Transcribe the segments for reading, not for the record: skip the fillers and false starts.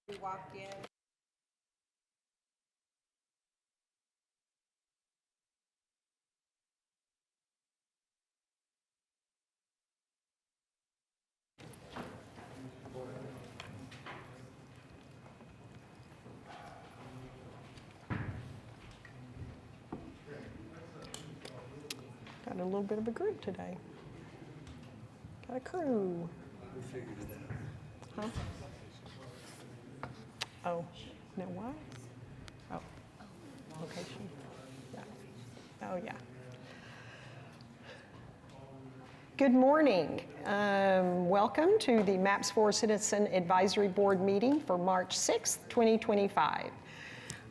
We walk in. Got a little bit of a group today. Got a crew. We figured it out. Huh? Oh, no, what? Oh, location. Yeah. Oh, yeah. Good morning. Welcome to the MAPS 4 Citizen Advisory Board meeting for March 6th, 2025.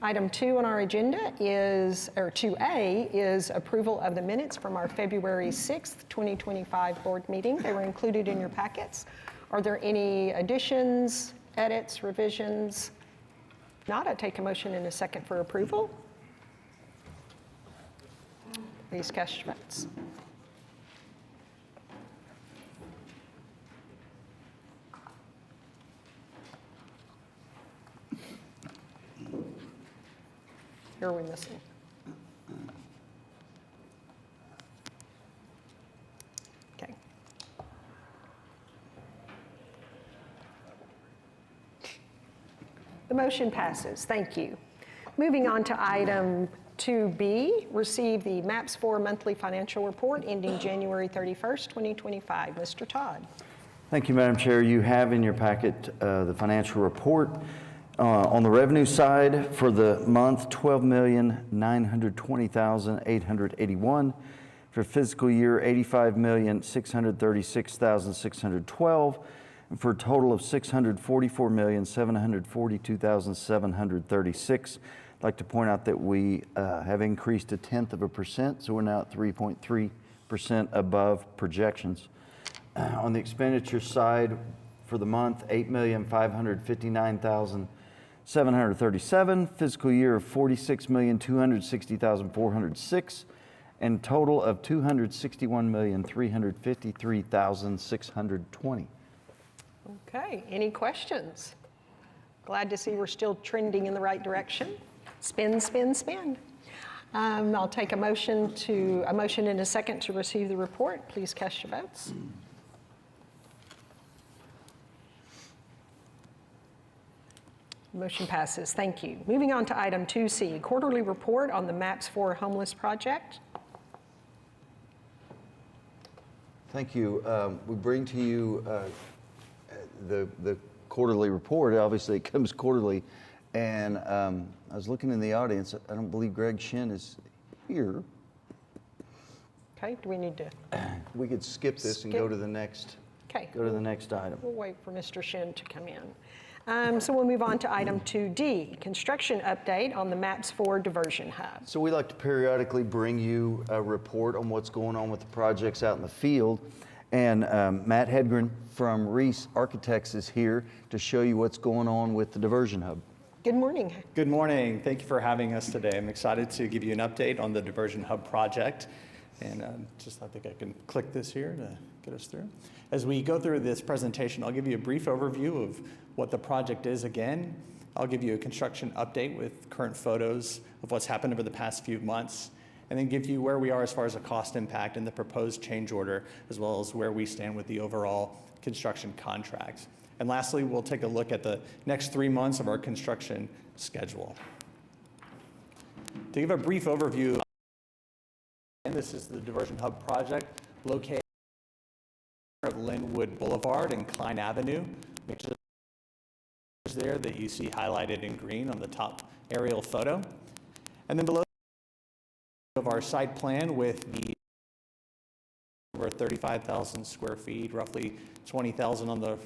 Item 2 on our agenda is, or 2A, is approval of the minutes from our February 6th, 2025 board meeting. They were included in your packets. Are there any additions, edits, revisions? If not, I take a motion in a second for approval. Please cast your votes. Who are we missing? Okay. The motion passes. Thank you. Moving on to item 2B, receive the MAPS 4 monthly financial report ending January 31st, 2025. Mr. Todd. Thank you, Madam Chair. You have in your packet the financial report. On the revenue side for the month, $12,920,881. For fiscal year, $85,636,612. And for a total of $644,742,736. I'd like to point out that we have increased 0.1%, so we're now at 3.3% above projections. On the expenditure side for the month, $8,559,737, fiscal year of $46,260,406, and total of $261,353,620. Okay, any questions? Glad to see we're still trending in the right direction. Spin, spin, spin. I'll take a motion in a second to receive the report. Please cast your votes. Motion passes. Thank you. Moving on to item 2C, quarterly report on the MAPS 4 homeless project. Thank you. We bring to you the quarterly report. Obviously, it comes quarterly. And I was looking in the audience. I don't believe Greg Shin is here. Okay, do we need to? We could skip this and go to the next. Okay. Go to the next item. We'll wait for Mr. Shin to come in. So we'll move on to item 2D, construction update on the MAPS 4 diversion hub. So we like to periodically bring you a report on what's going on with the projects out in the field. And Matt Hedgren from Reese Architects is here to show you what's going on with the diversion hub. Good morning. Good morning. Thank you for having us today. I'm excited to give you an update on the diversion hub project. And I think I can click this here to get us through. As we go through this presentation, I'll give you a brief overview of what the project is again. I'll give you a construction update with current photos of what's happened over the past few months, and then give you where we are as far as the cost impact and the proposed change order, as well as where we stand with the overall construction contracts. And lastly, we'll take a look at the next 3 months of our construction schedule. To give a brief overview, and this is the diversion hub project located of Linwood Boulevard and Klein Avenue, which is there that you see highlighted in green on the top aerial photo. And then below of our site plan with the over 35,000 square feet, roughly 20,000 on the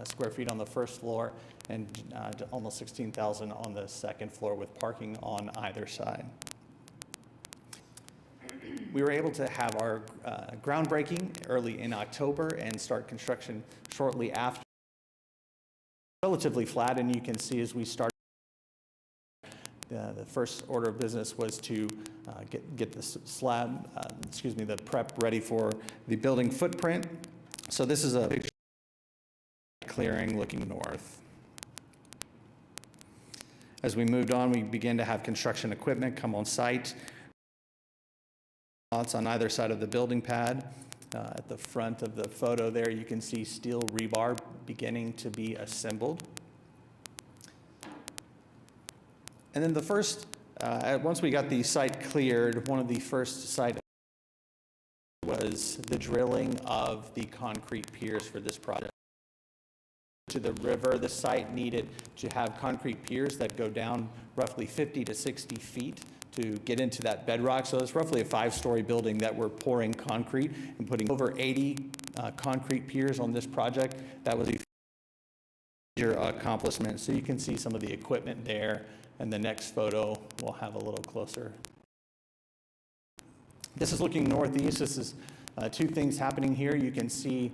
square feet on the first floor, and almost 16,000 on the second floor with parking on either side. We were able to have our groundbreaking early in October and start construction shortly after. Relatively flat, and you can see as we start, the first order of business was to get the slab, the prep ready for the building footprint. So this is a picture clearing looking north. As we moved on, we began to have construction equipment come on site. Lots on either side of the building pad. At the front of the photo there, you can see steel rebar beginning to be assembled. And then once we got the site cleared, one of the first site was the drilling of the concrete piers for this project. To the river, the site needed to have concrete piers that go down roughly 50 to 60 feet to get into that bedrock. So it's roughly a 5-story building that we're pouring concrete and putting over 80 concrete piers on this project. That was a major accomplishment. So you can see some of the equipment there, and the next photo we'll have a little closer. This is looking northeast. This is two things happening here. You can see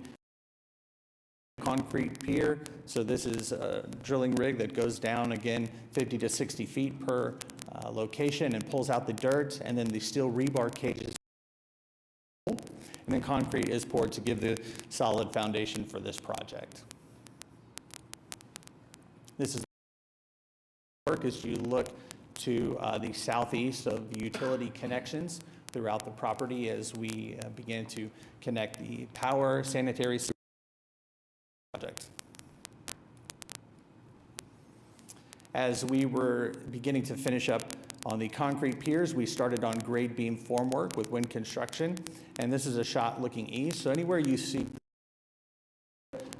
concrete pier. So this is a drilling rig that goes down again 50 to 60 feet per location and pulls out the dirt, and then the steel rebar cages, and then concrete is poured to give the solid foundation for this project. This is work as you look to the southeast of the utility connections throughout the property as we begin to connect the power, sanitary project. As we were beginning to finish up on the concrete piers, we started on grade beam formwork with Wind Construction, and this is a shot looking east. So anywhere you see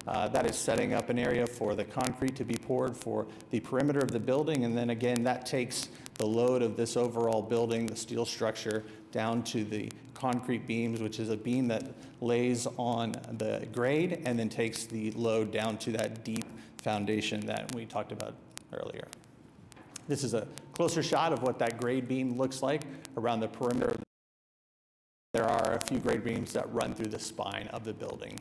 that is setting up an area for the concrete to be poured for the perimeter of the building, and then again that takes the load of this overall building, the steel structure, down to the concrete beams, which is a beam that lays on the grade and then takes the load down to that deep foundation that we talked about earlier. This is a closer shot of what that grade beam looks like around the perimeter. There are a few grade beams that run through the spine of the building.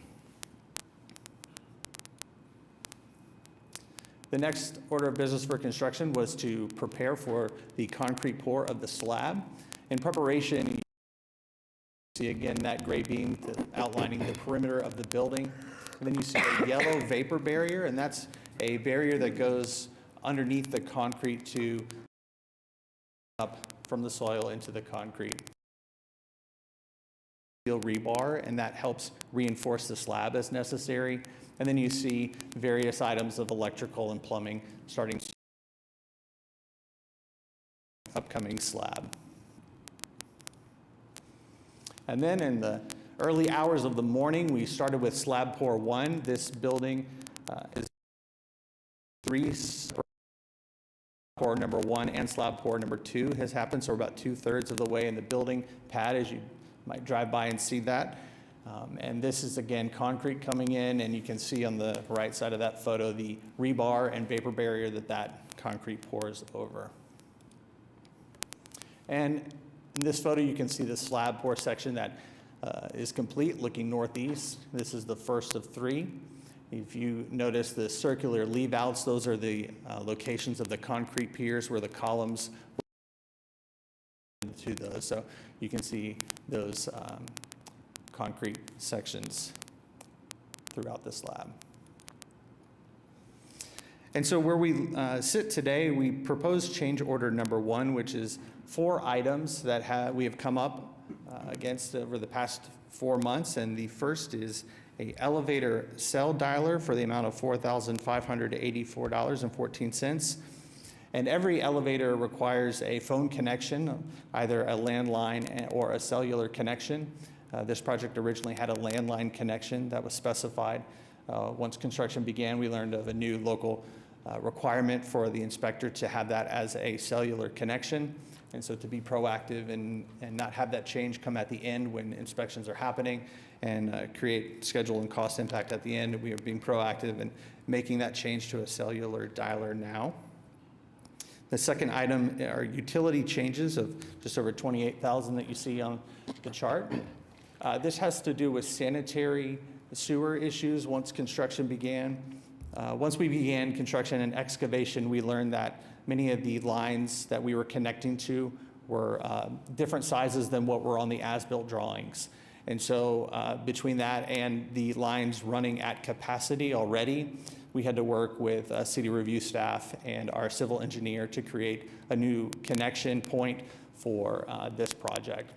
The next order of business for construction was to prepare for the concrete pour of the slab. In preparation, you see again that gray beam outlining the perimeter of the building. And then you see a yellow vapor barrier, and that's a barrier that goes underneath the concrete to up from the soil into the concrete. Steel rebar, and that helps reinforce the slab as necessary. And then you see various items of electrical and plumbing starting upcoming slab. And then in the early hours of the morning, we started with slab pour 1. This building is 3 pour number 1 and slab pour number 2 has happened, so we're about 2/3 of the way in the building pad, as you might drive by and see that. And this is again concrete coming in, and you can see on the right side of that photo the rebar and vapor barrier that concrete pours over. And in this photo you can see the slab pour section that is complete looking northeast. This is the first of 3. If you notice the circular leave outs, those are the locations of the concrete piers where the columns to those. So you can see those concrete sections throughout the slab. And so where we sit today, we propose change order number 1, which is 4 items that we have come up against over the past 4 months. And the first is a elevator cell dialer for the amount of $4,584.14. And every elevator requires a phone connection, either a landline or a cellular connection. This project originally had a landline connection that was specified. Once construction began, we learned of a new local requirement for the inspector to have that as a cellular connection. And so to be proactive and not have that change come at the end when inspections are happening and create schedule and cost impact at the end, we are being proactive and making that change to a cellular dialer now. The second item are utility changes of just over $28,000 that you see on the chart. This has to do with sanitary sewer issues once construction began. Once we began construction and excavation, we learned that many of the lines that we were connecting to were different sizes than what were on the as-built drawings. And so between that and the lines running at capacity already, we had to work with city review staff and our civil engineer to create a new connection point for this project.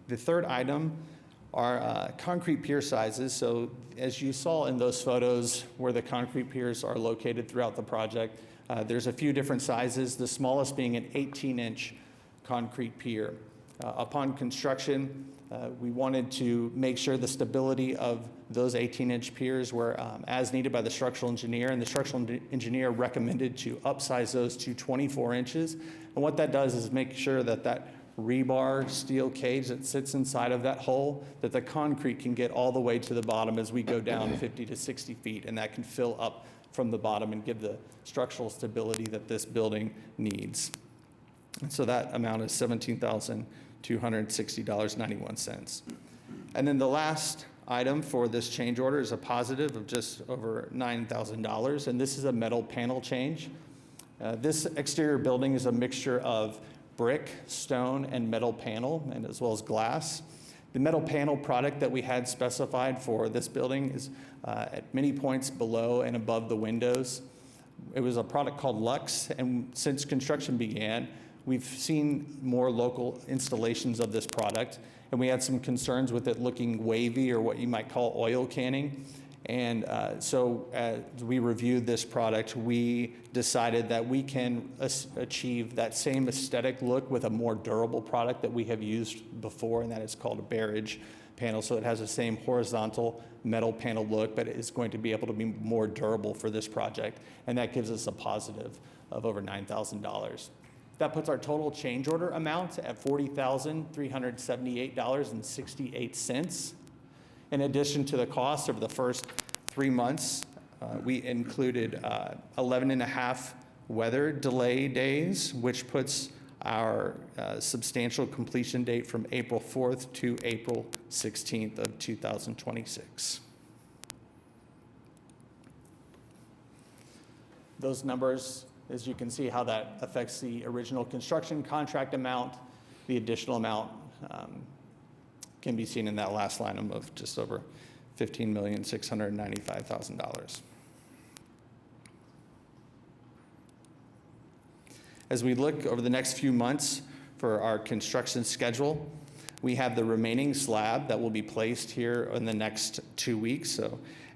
The third item are concrete pier sizes. So as you saw in those photos where the concrete piers are located throughout the project, there's a few different sizes, the smallest being an 18-inch concrete pier. Upon construction, we wanted to make sure the stability of those 18-inch piers were as needed by the structural engineer, and the structural engineer recommended to upsize those to 24 inches. And what that does is make sure that that rebar steel cage that sits inside of that hole, that the concrete can get all the way to the bottom as we go down 50 to 60 feet, and that can fill up from the bottom and give the structural stability that this building needs. And so that amount is $17,260.91. And then the last item for this change order is a positive of just over $9,000, and this is a metal panel change. This exterior building is a mixture of brick, stone, and metal panel, and as well as glass. The metal panel product that we had specified for this building is at many points below and above the windows. It was a product called Lux, and since construction began, we've seen more local installations of this product, and we had some concerns with it looking wavy, or what you might call oil canning. And so as we reviewed this product, we decided that we can achieve that same aesthetic look with a more durable product that we have used before, and that is called a Barrage panel. So it has the same horizontal metal panel look, but it is going to be able to be more durable for this project, and that gives us a positive of over $9,000. That puts our total change order amount at $40,378.68. In addition to the cost of the first 3 months, we included 11.5 weather delay days, which puts our substantial completion date from April 4th to April 16th of 2026. Those numbers, as you can see how that affects the original construction contract amount, the additional amount can be seen in that last line of just over $15,695,000. As we look over the next few months for our construction schedule, we have the remaining slab that will be placed here in the next 2 weeks.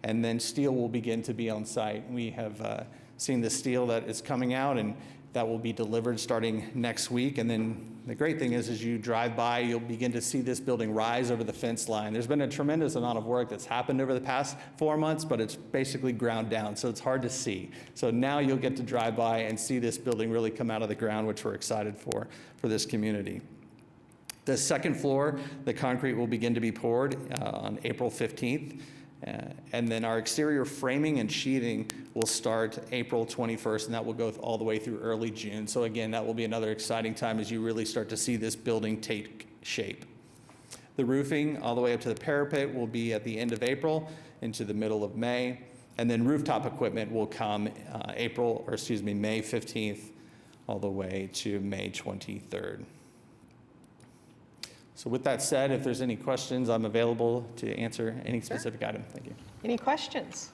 And then steel will begin to be on site. We have seen the steel that is coming out, and that will be delivered starting next week. And then the great thing is, as you drive by, you'll begin to see this building rise over the fence line. There's been a tremendous amount of work that's happened over the past 4 months, but it's basically ground down, so it's hard to see. So now you'll get to drive by and see this building really come out of the ground, which we're excited for this community. The second floor, the concrete will begin to be poured on April 15th. And then our exterior framing and sheathing will start April 21st, and that will go all the way through early June. So again, that will be another exciting time as you really start to see this building take shape. The roofing all the way up to the parapet will be at the end of April into the middle of May. And then rooftop equipment will come May 15th all the way to May 23rd. So with that said, if there's any questions, I'm available to answer any specific item. Thank you. Any questions?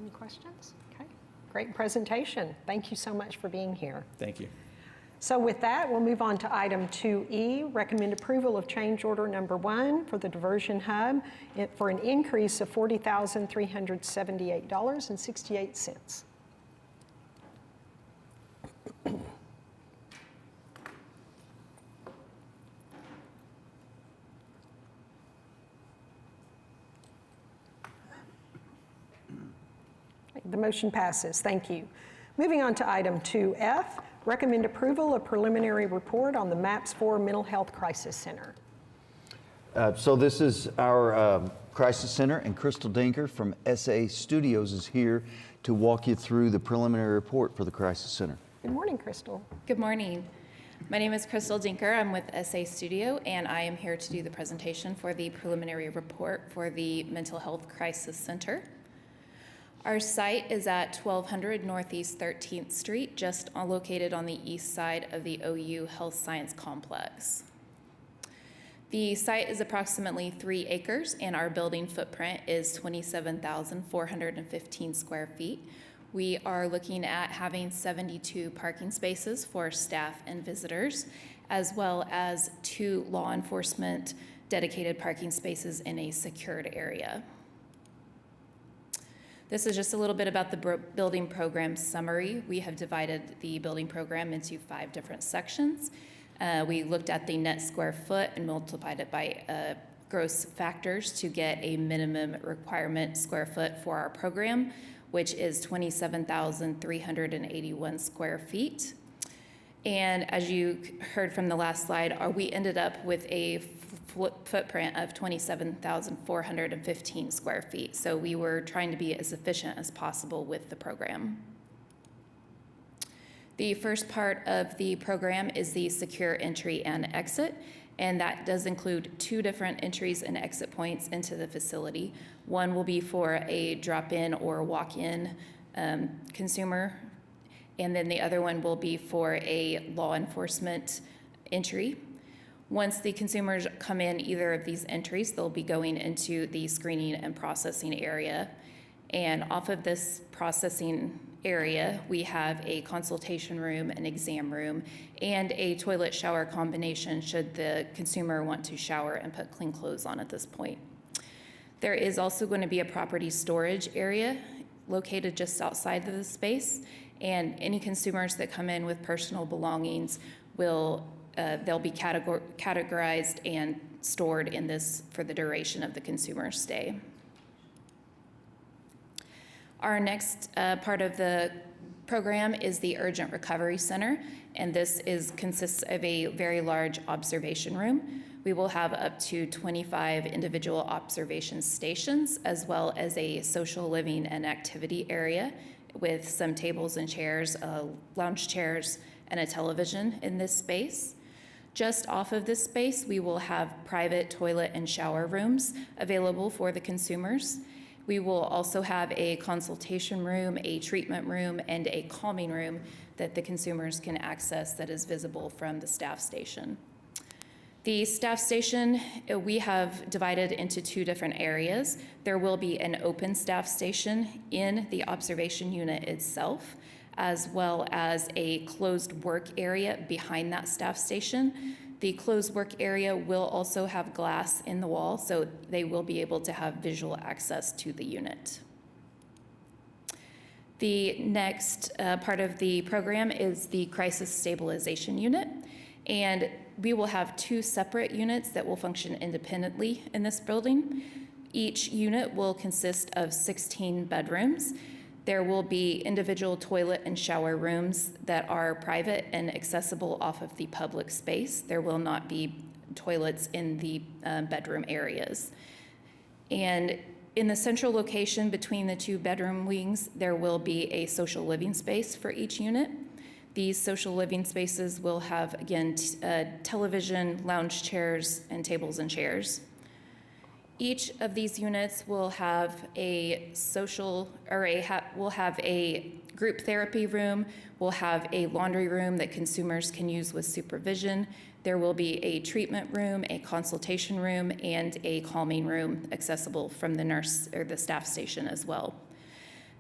Any questions? Okay, great presentation. Thank you so much for being here. Thank you. So with that, we'll move on to item 2E, recommend approval of change order number 1 for the diversion hub for an increase of $40,378.68. The motion passes. Thank you. Moving on to item 2F, recommend approval of preliminary report on the MAPS 4 Mental Health Crisis Center. So this is our crisis center, and Crystal Dinker from SA Studios is here to walk you through the preliminary report for the crisis center. Good morning, Crystal. Good morning. My name is Crystal Dinker. I'm with SA Studio, and I am here to do the presentation for the preliminary report for the Mental Health Crisis Center. Our site is at 1200 Northeast 13th Street, just located on the east side of the OU Health Science Complex. The site is approximately 3 acres, and our building footprint is 27,415 square feet. We are looking at having 72 parking spaces for staff and visitors, as well as 2 law enforcement dedicated parking spaces in a secured area. This is just a little bit about the building program summary. We have divided the building program into 5 different sections. We looked at the net square foot and multiplied it by gross factors to get a minimum requirement square foot for our program, which is 27,381 square feet. And as you heard from the last slide, we ended up with a footprint of 27,415 square feet. So we were trying to be as efficient as possible with the program. The first part of the program is the secure entry and exit, and that does include 2 different entries and exit points into the facility. One will be for a drop-in or walk-in consumer, and then the other one will be for a law enforcement entry. Once the consumers come in either of these entries, they'll be going into the screening and processing area. And off of this processing area, we have a consultation room, an exam room, and a toilet shower combination should the consumer want to shower and put clean clothes on at this point. There is also going to be a property storage area located just outside of the space, and any consumers that come in with personal belongings they'll be categorized and stored in this for the duration of the consumer's stay. Our next part of the program is the Urgent Recovery Center, and this consists of a very large observation room. We will have up to 25 individual observation stations, as well as a social living and activity area with some tables and chairs, lounge chairs, and a television in this space. Just off of this space, we will have private toilet and shower rooms available for the consumers. We will also have a consultation room, a treatment room, and a calming room that the consumers can access that is visible from the staff station. The staff station, we have divided into 2 different areas. There will be an open staff station in the observation unit itself, as well as a closed work area behind that staff station. The closed work area will also have glass in the wall, so they will be able to have visual access to the unit. The next part of the program is the crisis stabilization unit, and we will have 2 separate units that will function independently in this building. Each unit will consist of 16 bedrooms. There will be individual toilet and shower rooms that are private and accessible off of the public space. There will not be toilets in the bedroom areas. And in the central location between the 2 bedroom wings, there will be a social living space for each unit. These social living spaces will have, again, television, lounge chairs, and tables and chairs. Each of these units will have a will have a group therapy room, will have a laundry room that consumers can use with supervision. There will be a treatment room, a consultation room, and a calming room accessible from the nurse or the staff station as well.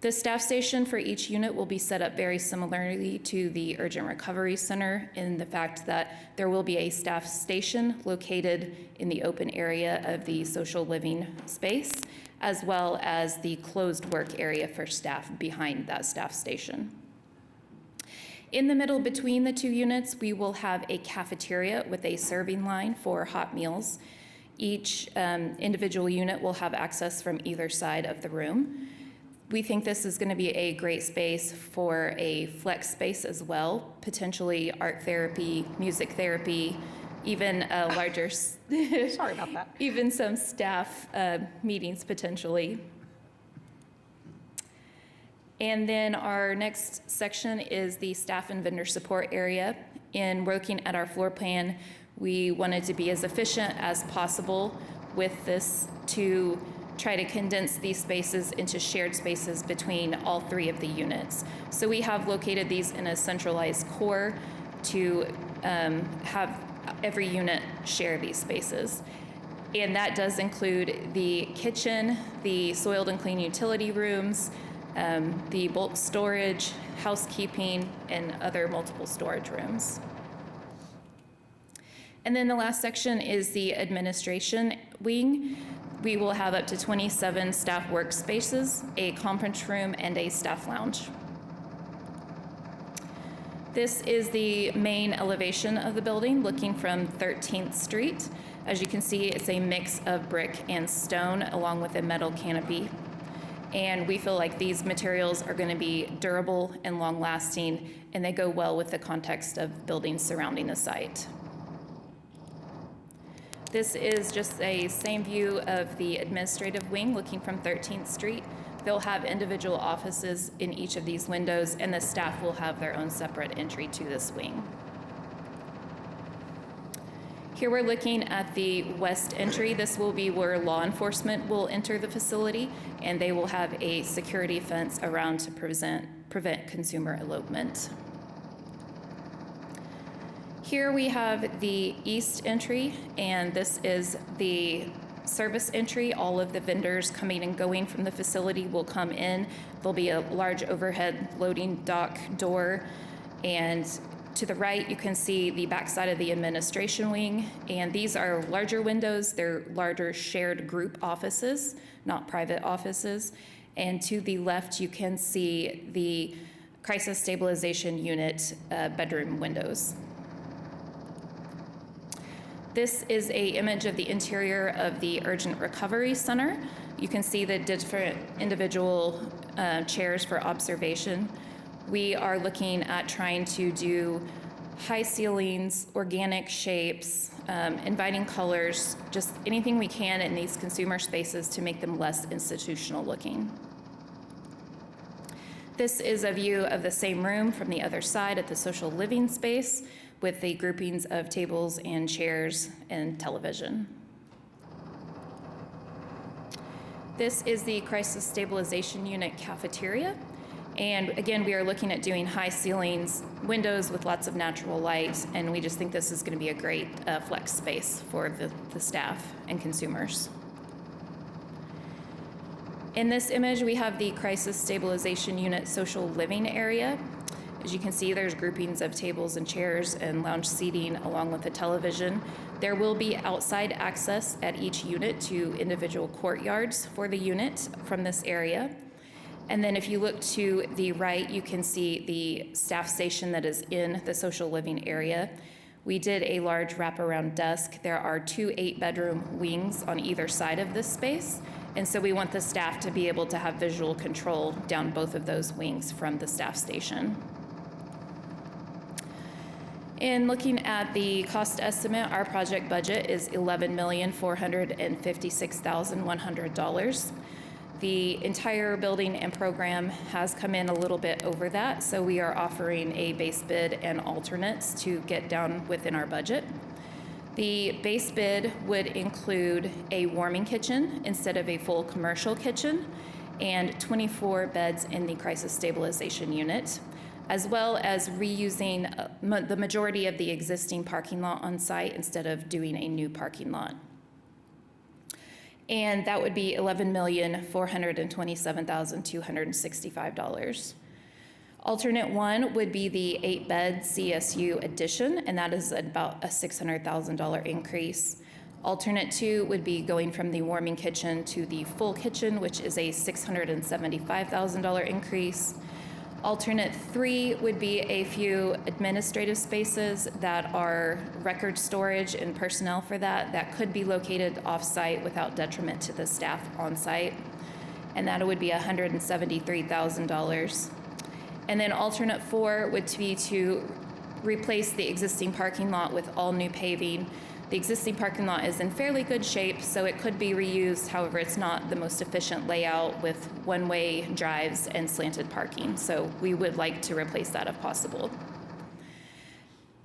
The staff station for each unit will be set up very similarly to the Urgent Recovery Center in the fact that there will be a staff station located in the open area of the social living space, as well as the closed work area for staff behind that staff station. In the middle between the 2 units, we will have a cafeteria with a serving line for hot meals. Each individual unit will have access from either side of the room. We think this is going to be a great space for a flex space as well, potentially art therapy, music therapy, even a larger, Sorry about that. even some staff meetings potentially. And then our next section is the staff and vendor support area. In working at our floor plan, we wanted to be as efficient as possible with this to try to condense these spaces into shared spaces between all 3 of the units. So we have located these in a centralized core to have every unit share these spaces. And that does include the kitchen, the soiled and clean utility rooms, the bulk storage, housekeeping, and other multiple storage rooms. And then the last section is the administration wing. We will have up to 27 staff workspaces, a conference room, and a staff lounge. This is the main elevation of the building, looking from 13th Street. As you can see, it's a mix of brick and stone along with a metal canopy. And we feel like these materials are going to be durable and long-lasting, and they go well with the context of buildings surrounding the site. This is just a same view of the administrative wing looking from 13th Street. They'll have individual offices in each of these windows, and the staff will have their own separate entry to this wing. Here we're looking at the west entry. This will be where law enforcement will enter the facility, and they will have a security fence around to prevent consumer elopement. Here we have the east entry, and this is the service entry. All of the vendors coming and going from the facility will come in. There'll be a large overhead loading dock door, and to the right, you can see the backside of the administration wing, and these are larger windows. They're larger shared group offices, not private offices. And to the left, you can see the crisis stabilization unit bedroom windows. This is an image of the interior of the Urgent Recovery Center. You can see the different individual chairs for observation. We are looking at trying to do high ceilings, organic shapes, inviting colors, just anything we can in these consumer spaces to make them less institutional looking. This is a view of the same room from the other side at the social living space with the groupings of tables and chairs and television. This is the Crisis Stabilization Unit cafeteria. And again, we are looking at doing high ceilings, windows with lots of natural light, and we just think this is going to be a great flex space for the staff and consumers. In this image, we have the Crisis Stabilization Unit social living area. As you can see, there's groupings of tables and chairs and lounge seating along with the television. There will be outside access at each unit to individual courtyards for the unit from this area. And then if you look to the right, you can see the staff station that is in the social living area. We did a large wraparound desk. There are 2 8-bedroom wings on either side of this space. And so we want the staff to be able to have visual control down both of those wings from the staff station. In looking at the cost estimate, our project budget is $11,456,100. The entire building and program has come in a little bit over that, so we are offering a base bid and alternates to get down within our budget. The base bid would include a warming kitchen instead of a full commercial kitchen and 24 beds in the crisis stabilization unit, as well as reusing the majority of the existing parking lot on site instead of doing a new parking lot. And that would be $11,427,265. Alternate 1 would be the 8-bed CSU addition, and that is about a $600,000 increase. Alternate 2 would be going from the warming kitchen to the full kitchen, which is a $675,000 increase. Alternate 3 would be a few administrative spaces that are record storage and personnel for that could be located off-site without detriment to the staff on-site, and that would be $173,000. And then alternate 4 would be to replace the existing parking lot with all new paving. The existing parking lot is in fairly good shape, so it could be reused. However, it's not the most efficient layout with one-way drives and slanted parking. So we would like to replace that if possible.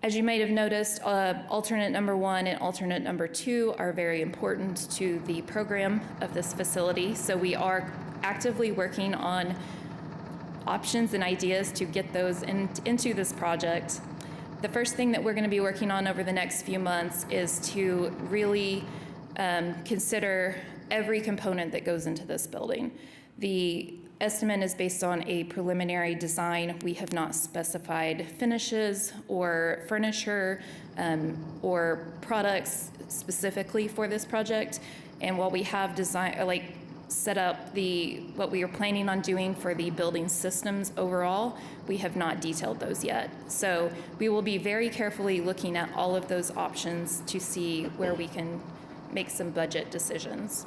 As you might have noticed, alternate number 1 and alternate number 2 are very important to the program of this facility. So we are actively working on options and ideas to get those into this project. The first thing that we're going to be working on over the next few months is to really consider every component that goes into this building. The estimate is based on a preliminary design. We have not specified finishes or furniture or products specifically for this project. And while we have set up what we are planning on doing for the building systems overall, we have not detailed those yet. So we will be very carefully looking at all of those options to see where we can make some budget decisions.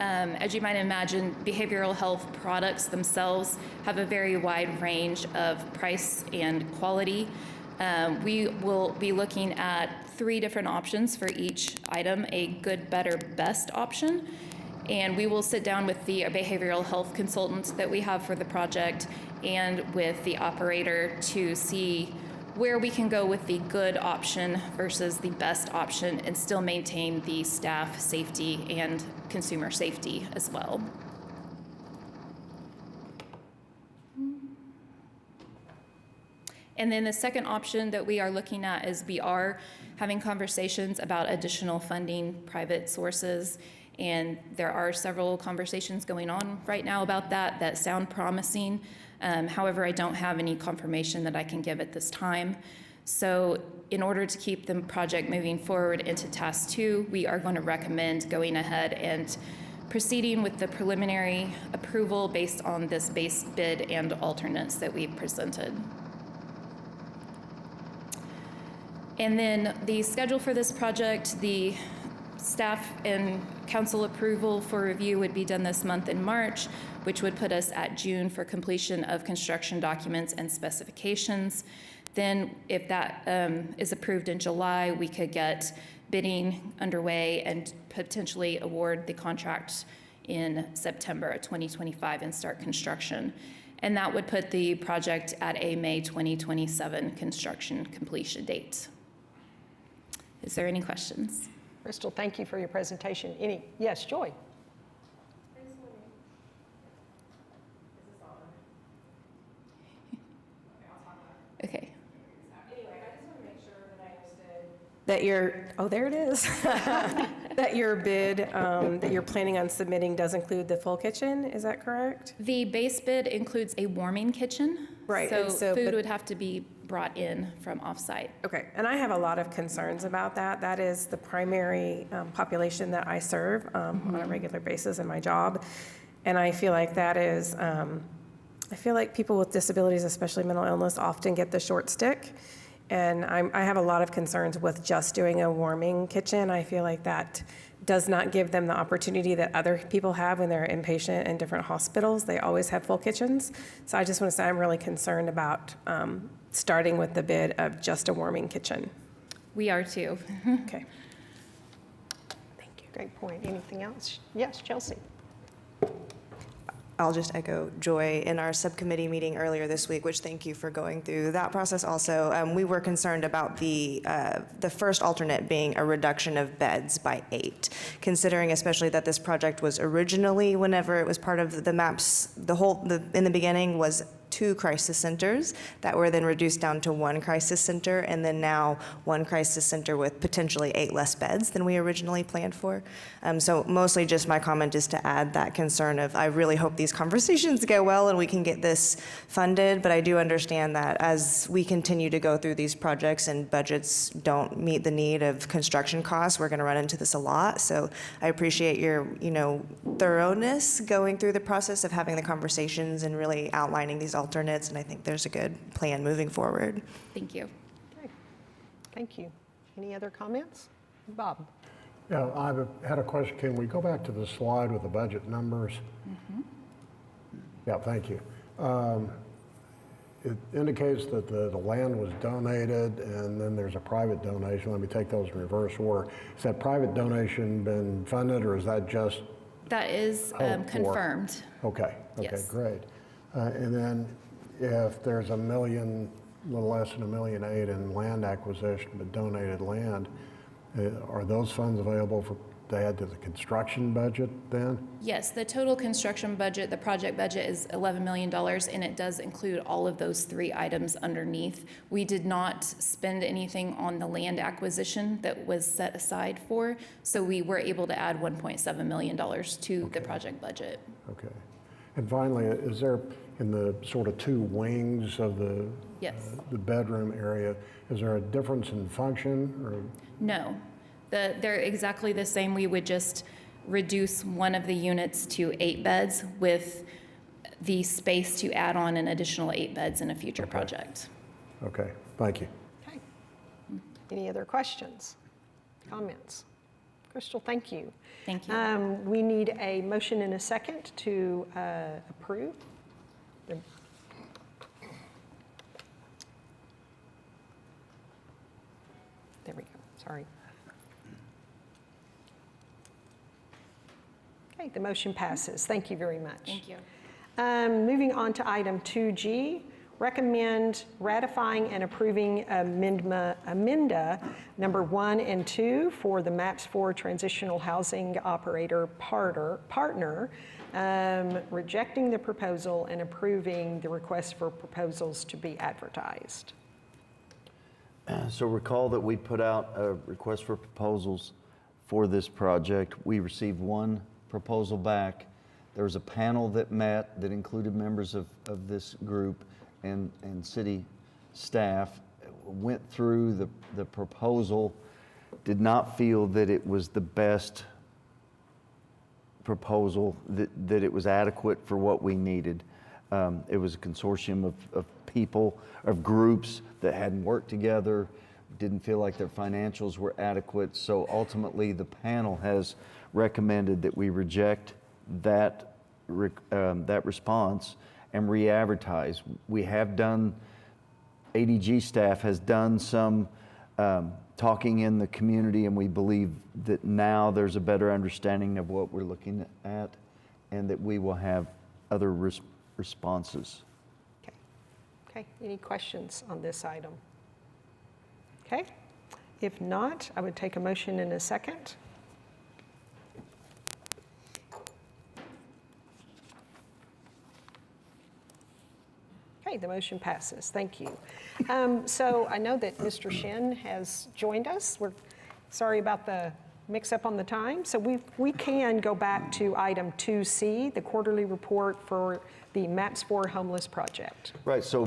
As you might imagine, behavioral health products themselves have a very wide range of price and quality. We will be looking at 3 different options for each item, a good, better, best option. And we will sit down with the behavioral health consultant that we have for the project and with the operator to see where we can go with the good option versus the best option and still maintain the staff safety and consumer safety as well. And then the second option that we are looking at is we are having conversations about additional funding, private sources, and there are several conversations going on right now about that sound promising. However, I don't have any confirmation that I can give at this time. So in order to keep the project moving forward into task 2, we are going to recommend going ahead and proceeding with the preliminary approval based on this base bid and alternates that we've presented. And then the schedule for this project, the staff and council approval for review would be done this month in March, which would put us at June for completion of construction documents and specifications. Then if that is approved in July, we could get bidding underway and potentially award the contract in September of 2025 and start construction. And that would put the project at a May 2027 construction completion date. Is there any questions? Crystal, thank you for your presentation. Yes, Joy? Okay. That there it is. That your bid that you're planning on submitting does include the full kitchen, is that correct? The base bid includes a warming kitchen. Right, So, and so- food but- would have to be brought in from offsite. Okay, and I have a lot of concerns about that. That is the primary population that I serve on a regular basis in my job. And I feel like that is, I feel like people with disabilities, especially mental illness, often get the short stick. And I have a lot of concerns with just doing a warming kitchen. I feel like that does not give them the opportunity that other people have when they're inpatient in different hospitals. They always have full kitchens. So I just want to say I'm really concerned about starting with the bid of just a warming kitchen. We are too. Okay. Thank you. Great point. Anything else? Yes, Chelsea? I'll just echo Joy in our subcommittee meeting earlier this week, which thank you for going through that process also. We were concerned about the first alternate being a reduction of beds by 8, considering especially that this project was originally, whenever it was part of the MAPS, in the beginning was 2 crisis centers that were then reduced down to 1 crisis center, and then now 1 crisis center with potentially 8 less beds than we originally planned for. So mostly just my comment is to add that concern of, I really hope these conversations go well and we can get this funded, but I do understand that as we continue to go through these projects and budgets don't meet the need of construction costs, we're going to run into this a lot. So I appreciate your, thoroughness going through the process of having the conversations and really outlining these alternates, and I think there's a good plan moving forward. Thank you. Okay. Thank you. Any other comments? Bob? Yeah, I had a question. Can we go back to the slide with the budget numbers? Mm-hmm. Yeah, thank you. It indicates that the land was donated and then there's a private donation. Let me take those in reverse order. Has that private donation been funded, or is that just That is hoped for? confirmed. Okay, Yes. great. And then if there's a little less than $1.8 million in land acquisition, but donated land, are those funds available for to add to the construction budget then? Yes, the total construction budget, the project budget is $11 million, and it does include all of those 3 items underneath. We did not spend anything on the land acquisition that was set aside for, so we were able to add $1.7 million to the project budget. Okay. And finally, is there, in the sort of 2 wings of Yes. the bedroom area, is there a difference in function or? No, they're exactly the same. We would just reduce one of the units to 8 beds with the space to add on an additional 8 beds in a future project. Okay, thank you. Okay. Any other questions, comments? Crystal, thank you. Thank you. We need a motion and a second to approve. There we go, sorry. Okay, the motion passes. Thank you very much. Thank you. Moving on to item 2G, recommend ratifying and approving amenda number 1 and 2 for the MAPS 4 Transitional Housing Operator Partner, rejecting the proposal and approving the request for proposals to be advertised. So recall that we put out a request for proposals for this project. We received 1 proposal back. There was a panel that met that included members of this group and city staff, went through the proposal, did not feel that it was the best proposal, that it was adequate for what we needed. It was a consortium of people, of groups that hadn't worked together, didn't feel like their financials were adequate. So ultimately, the panel has recommended that we reject that response and re-advertise. We have done, ADG staff has done some talking in the community, and we believe that now there's a better understanding of what we're looking at and that we will have other responses. Okay, any questions on this item? Okay, if not, I would take a motion in a second. Okay, the motion passes. Thank you. So I know that Mr. Shin has joined us. We're sorry about the mix-up on the time. So we can go back to item 2C, the quarterly report for the MAPS 4 homeless project. Right, so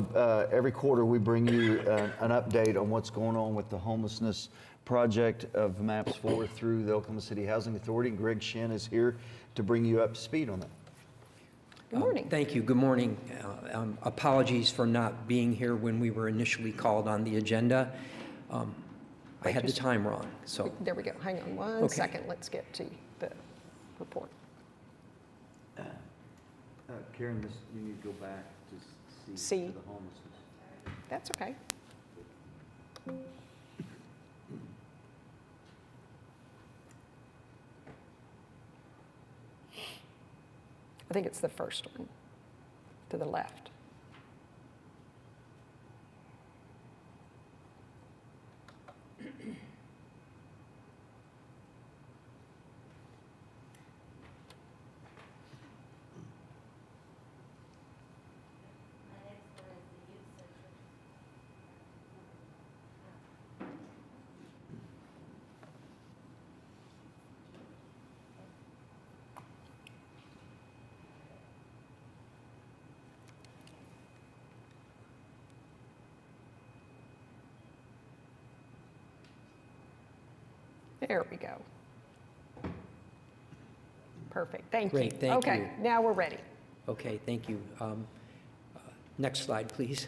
every quarter we bring you an update on what's going on with the homelessness project of MAPS 4 through the Oklahoma City Housing Authority. Greg Shin is here to bring you up to speed on that. Good morning. Thank you. Good morning. Apologies for not being here when we were initially called on the agenda. I had the time wrong, so. There we go. Hang on one second. Let's get to the report. Karen, you need to go back to See. to the homelessness. That's okay. I think it's the first one to the left. There we go. Perfect, thank you. Great, thank you. Okay, now we're ready. Okay, thank you. Next slide, please.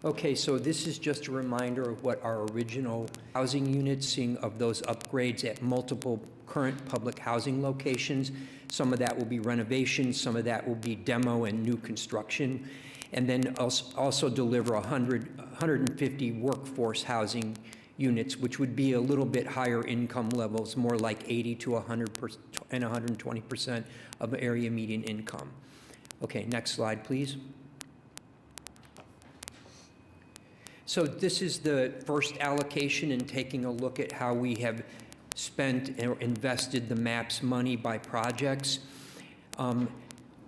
Okay, so this is just a reminder of what our original housing units, seeing of those upgrades at multiple current public housing locations. Some of that will be renovation, some of that will be demo and new construction, and then also deliver 150 workforce housing units, which would be a little bit higher income levels, more like 80 to 100% and 120% of area median income. Okay, next slide, please. So this is the first allocation and taking a look at how we have spent or invested the MAPS money by projects.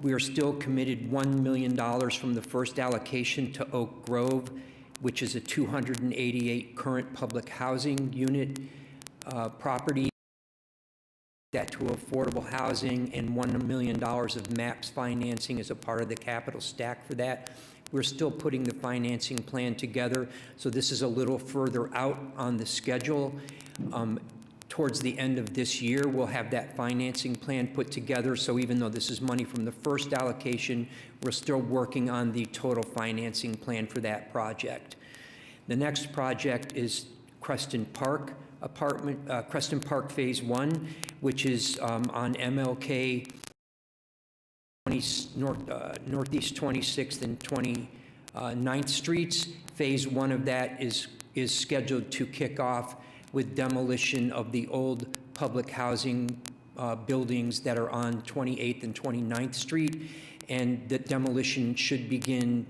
We are still committed $1 million from the first allocation to Oak Grove, which is a 288 current public housing unit property. That to affordable housing, and $1 million of MAPS financing as a part of the capital stack for that. We're still putting the financing plan together, so this is a little further out on the schedule. Towards the end of this year, we'll have that financing plan put together, so even though this is money from the first allocation, we're still working on the total financing plan for that project. The next project is Creston Park Creston Park Phase 1, which is on MLK Northeast 26th and 29th Streets. Phase 1 of that is scheduled to kick off with demolition of the old public housing buildings that are on 28th and 29th Street, and the demolition should begin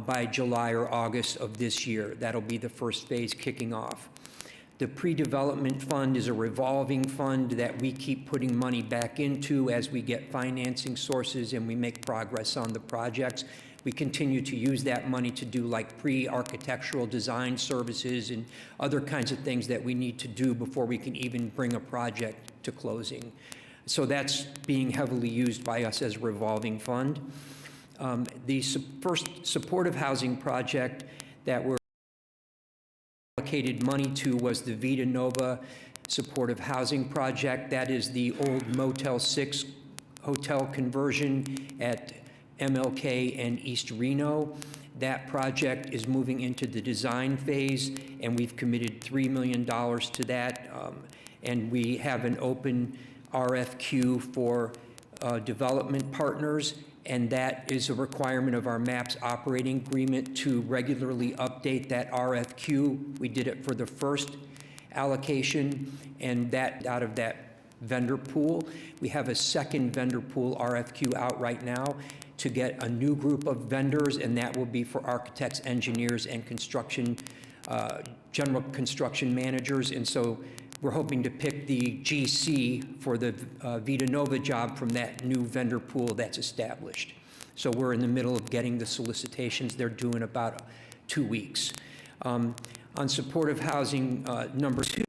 by July or August of this year. That'll be the first phase kicking off. The pre-development fund is a revolving fund that we keep putting money back into as we get financing sources and we make progress on the projects. We continue to use that money to do like pre-architectural design services and other kinds of things that we need to do before we can even bring a project to closing. So that's being heavily used by us as a revolving fund. The first supportive housing project that we're allocated money to was the Vita Nova supportive housing project. That is the old Motel 6 hotel conversion at MLK and East Reno. That project is moving into the design phase, and we've committed $3 million to that. And we have an open RFQ for development partners, and that is a requirement of our MAPS operating agreement to regularly update that RFQ. We did it for the first allocation, and that out of that vendor pool. We have a second vendor pool RFQ out right now to get a new group of vendors, and that will be for architects, engineers, and construction, general construction managers. And so we're hoping to pick the GC for the Vita Nova job from that new vendor pool that's established. So we're in the middle of getting the solicitations. They're due in about 2 weeks. On supportive housing, number 2,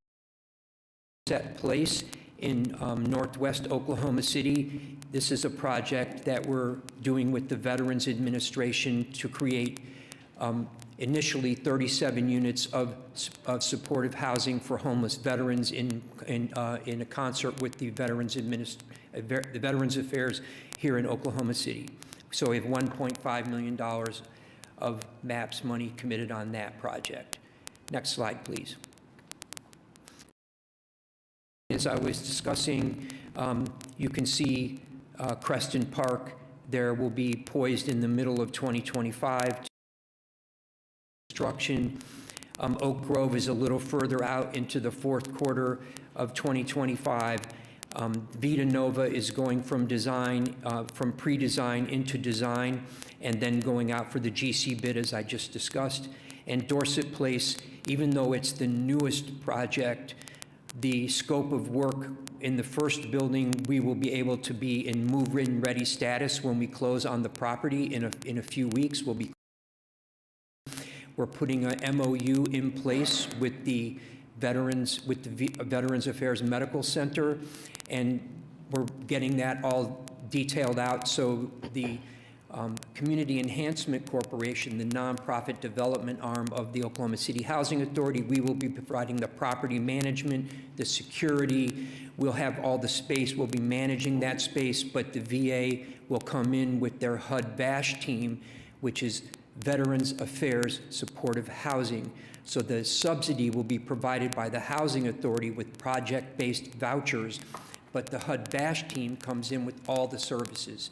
Set Place in northwest Oklahoma City. This is a project that we're doing with the Veterans Administration to create initially 37 units of supportive housing for homeless veterans in a concert with the Veterans Affairs here in Oklahoma City. So we have $1.5 million of MAPS money committed on that project. Next slide, please. As I was discussing, you can see Creston Park there will be poised in the middle of 2025. Construction. Oak Grove is a little further out into the fourth quarter of 2025. Vita Nova is going from design, from pre-design into design, and then going out for the GC bid, as I just discussed. And Dorset Place, even though it's the newest project, the scope of work in the first building, we will be able to be in move-in ready status when we close on the property in a few weeks. We're putting an MOU in place with the Veterans Affairs Medical Center, and we're getting that all detailed out. So the Community Enhancement Corporation, the nonprofit development arm of the Oklahoma City Housing Authority, we will be providing the property management, the security. We'll have all the space. We'll be managing that space, but the VA will come in with their HUD-VASH team, which is Veterans Affairs Supportive Housing. So the subsidy will be provided by the Housing Authority with project-based vouchers, but the HUD-VASH team comes in with all the services.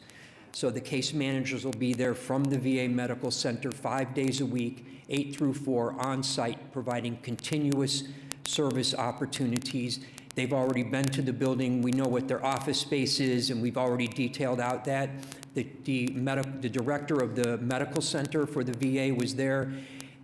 So the case managers will be there from the VA Medical Center 5 days a week, 8 through 4 on site, providing continuous service opportunities. They've already been to the building. We know what their office space is, and we've already detailed out that. The director of the medical center for the VA was there.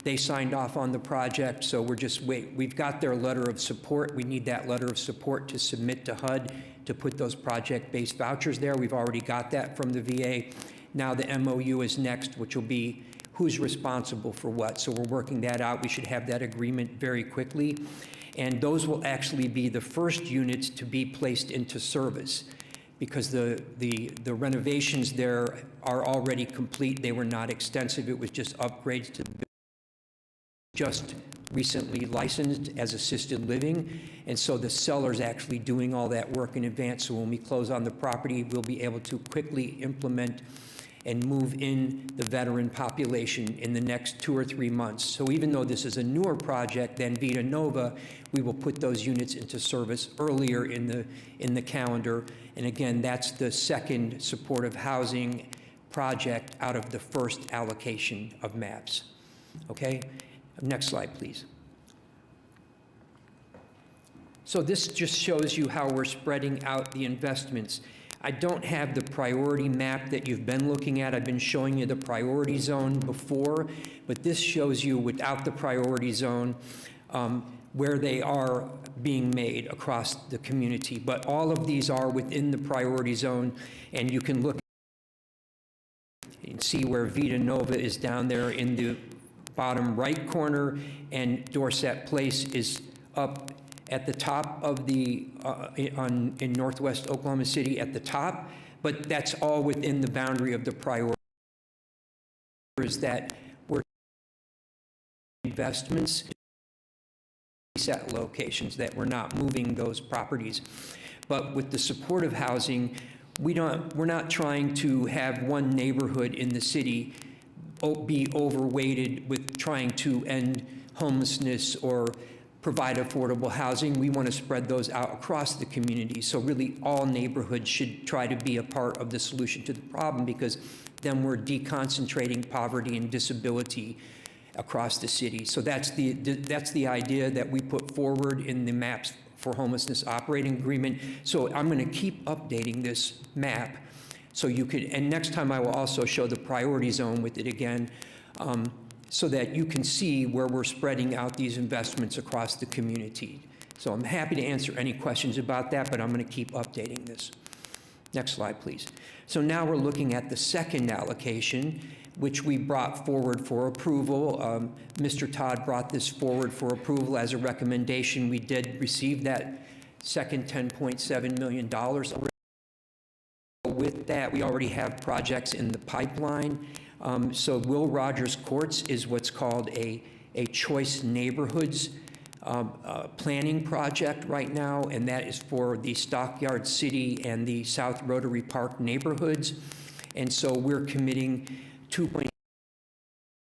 They signed off on the project, so we're just we've got their letter of support. We need that letter of support to submit to HUD to put those project-based vouchers there. We've already got that from the VA. Now the MOU is next, which will be who's responsible for what. So we're working that out. We should have that agreement very quickly. And those will actually be the first units to be placed into service, because the renovations there are already complete. They were not extensive. It was just upgrades to the building. Just recently licensed as assisted living, and so the seller's actually doing all that work in advance. So when we close on the property, we'll be able to quickly implement and move in the veteran population in the next 2 or 3 months. So even though this is a newer project than Vita Nova, we will put those units into service earlier in the calendar. And again, that's the second supportive housing project out of the first allocation of MAPS. Okay? Next slide, please. So this just shows you how we're spreading out the investments. I don't have the priority map that you've been looking at. I've been showing you the priority zone before, but this shows you without the priority zone where they are being made across the community. But all of these are within the priority zone, and you can look and see where Vita Nova is down there in the bottom right corner, and Dorset Place is up at the top of the, in northwest Oklahoma City at the top, but that's all within the boundary of the priority. That we're investments set locations, that we're not moving those properties. But with the supportive housing, we're not trying to have one neighborhood in the city be overweighted with trying to end homelessness or provide affordable housing. We want to spread those out across the community. So really all neighborhoods should try to be a part of the solution to the problem, because then we're deconcentrating poverty and disability across the city. So that's the idea that we put forward in the MAPS for Homelessness Operating Agreement. So I'm going to keep updating this map. So you could, and next time I will also show the priority zone with it again, so that you can see where we're spreading out these investments across the community. So I'm happy to answer any questions about that, but I'm going to keep updating this. Next slide, please. So now we're looking at the second allocation, which we brought forward for approval. Mr. Todd brought this forward for approval as a recommendation. We did receive that second $10.7 million. With that, we already have projects in the pipeline. So Will Rogers Courts is what's called a Choice Neighborhoods planning project right now, and that is for the Stockyard City and the South Rotary Park neighborhoods. And so we're committing $2 million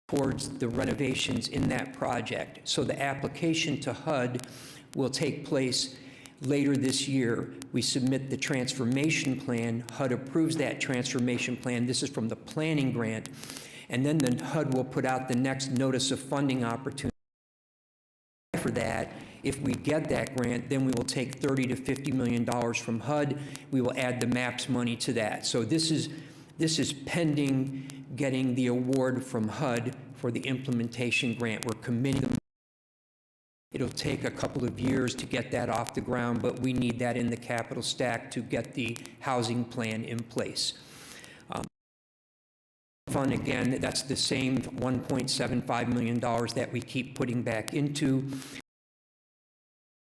towards the renovations in that project. So the application to HUD will take place later this year. We submit the transformation plan. HUD approves that transformation plan. This is from the planning grant. And then the HUD will put out the next notice of funding opportunity. For that, if we get that grant, then we will take $30 to $50 million from HUD. We will add the MAPS money to that. So this is pending getting the award from HUD for the implementation grant. We're committing them. It'll take a couple of years to get that off the ground, but we need that in the capital stack to get the housing plan in place. Fund, again, that's the same $1.75 million that we keep putting back into.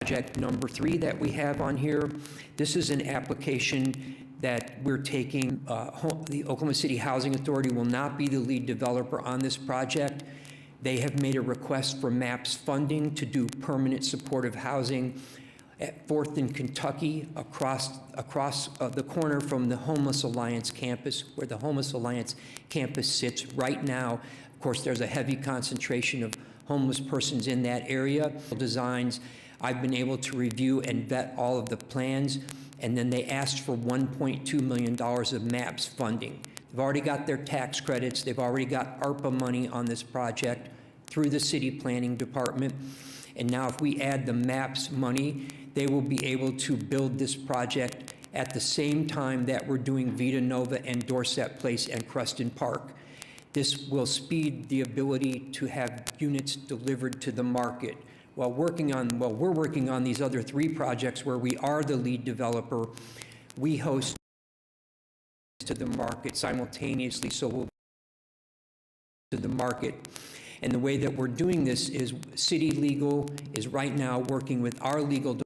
Project number 3 that we have on here, this is an application that we're taking. The Oklahoma City Housing Authority will not be the lead developer on this project. They have made a request for MAPS funding to do permanent supportive housing at 4th and Kentucky, across the corner from the Homeless Alliance campus, where the Homeless Alliance campus sits right now. Of course, there's a heavy concentration of homeless persons in that area. Designs, I've been able to review and vet all of the plans, and then they asked for $1.2 million of MAPS funding. They've already got their tax credits. They've already got ARPA money on this project through the city planning department. And now if we add the MAPS money, they will be able to build this project at the same time that we're doing Vita Nova and Dorset Place and Creston Park. This will speed the ability to have units delivered to the market. While we're working on these other 3 projects where we are the lead developer, we host to the market simultaneously, so we'll to the market. And the way that we're doing this is City Legal is right now working with our legal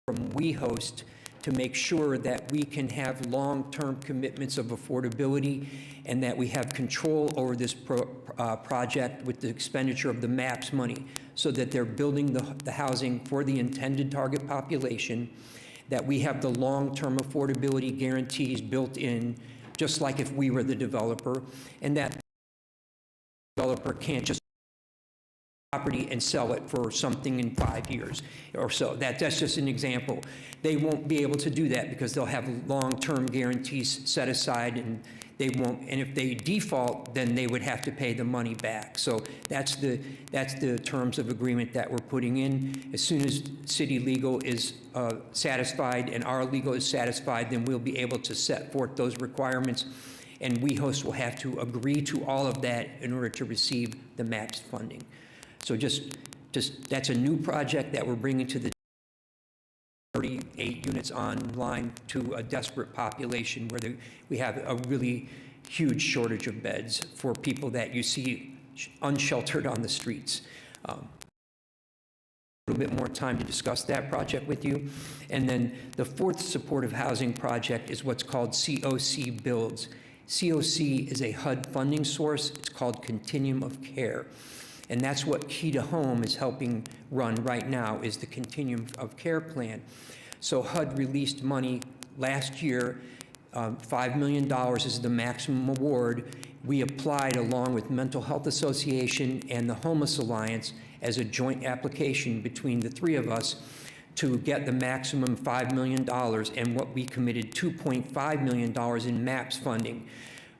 from WeHost to make sure that we can have long-term commitments of affordability and that we have control over this project with the expenditure of the MAPS money, so that they're building the housing for the intended target population, that we have the long-term affordability guarantees built in, just like if we were the developer, and that the developer can't just property and sell it for something in 5 years or so. That's just an example. They won't be able to do that because they'll have long-term guarantees set aside, and they won't. And if they default, then they would have to pay the money back. So that's the terms of agreement that we're putting in. As soon as City Legal is satisfied and our legal is satisfied, then we'll be able to set forth those requirements. And WeHost will have to agree to all of that in order to receive the MAPS funding. So just that's a new project that we're bringing to the 38 units online to a desperate population where we have a really huge shortage of beds for people that you see unsheltered on the streets. A little bit more time to discuss that project with you. And then the 4th supportive housing project is what's called COC Builds. COC is a HUD funding source. It's called Continuum of Care. And that's what Key to Home is helping run right now, is the Continuum of Care plan. So HUD released money last year. $5 million is the maximum award. We applied along with Mental Health Association and the Homeless Alliance as a joint application between the 3 of us to get the maximum $5 million, and what we committed $2.5 million in MAPS funding.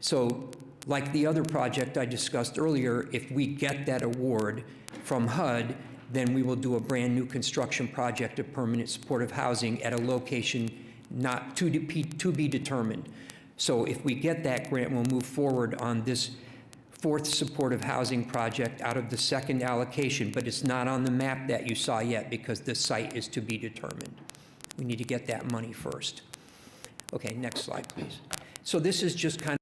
So like the other project I discussed earlier, if we get that award from HUD, then we will do a brand new construction project of permanent supportive housing at a location not to be determined. So if we get that grant, we'll move forward on this 4th supportive housing project out of the 2nd allocation, but it's not on the map that you saw yet because the site is to be determined. We need to get that money first. Okay, next slide, please. So this is just kind of,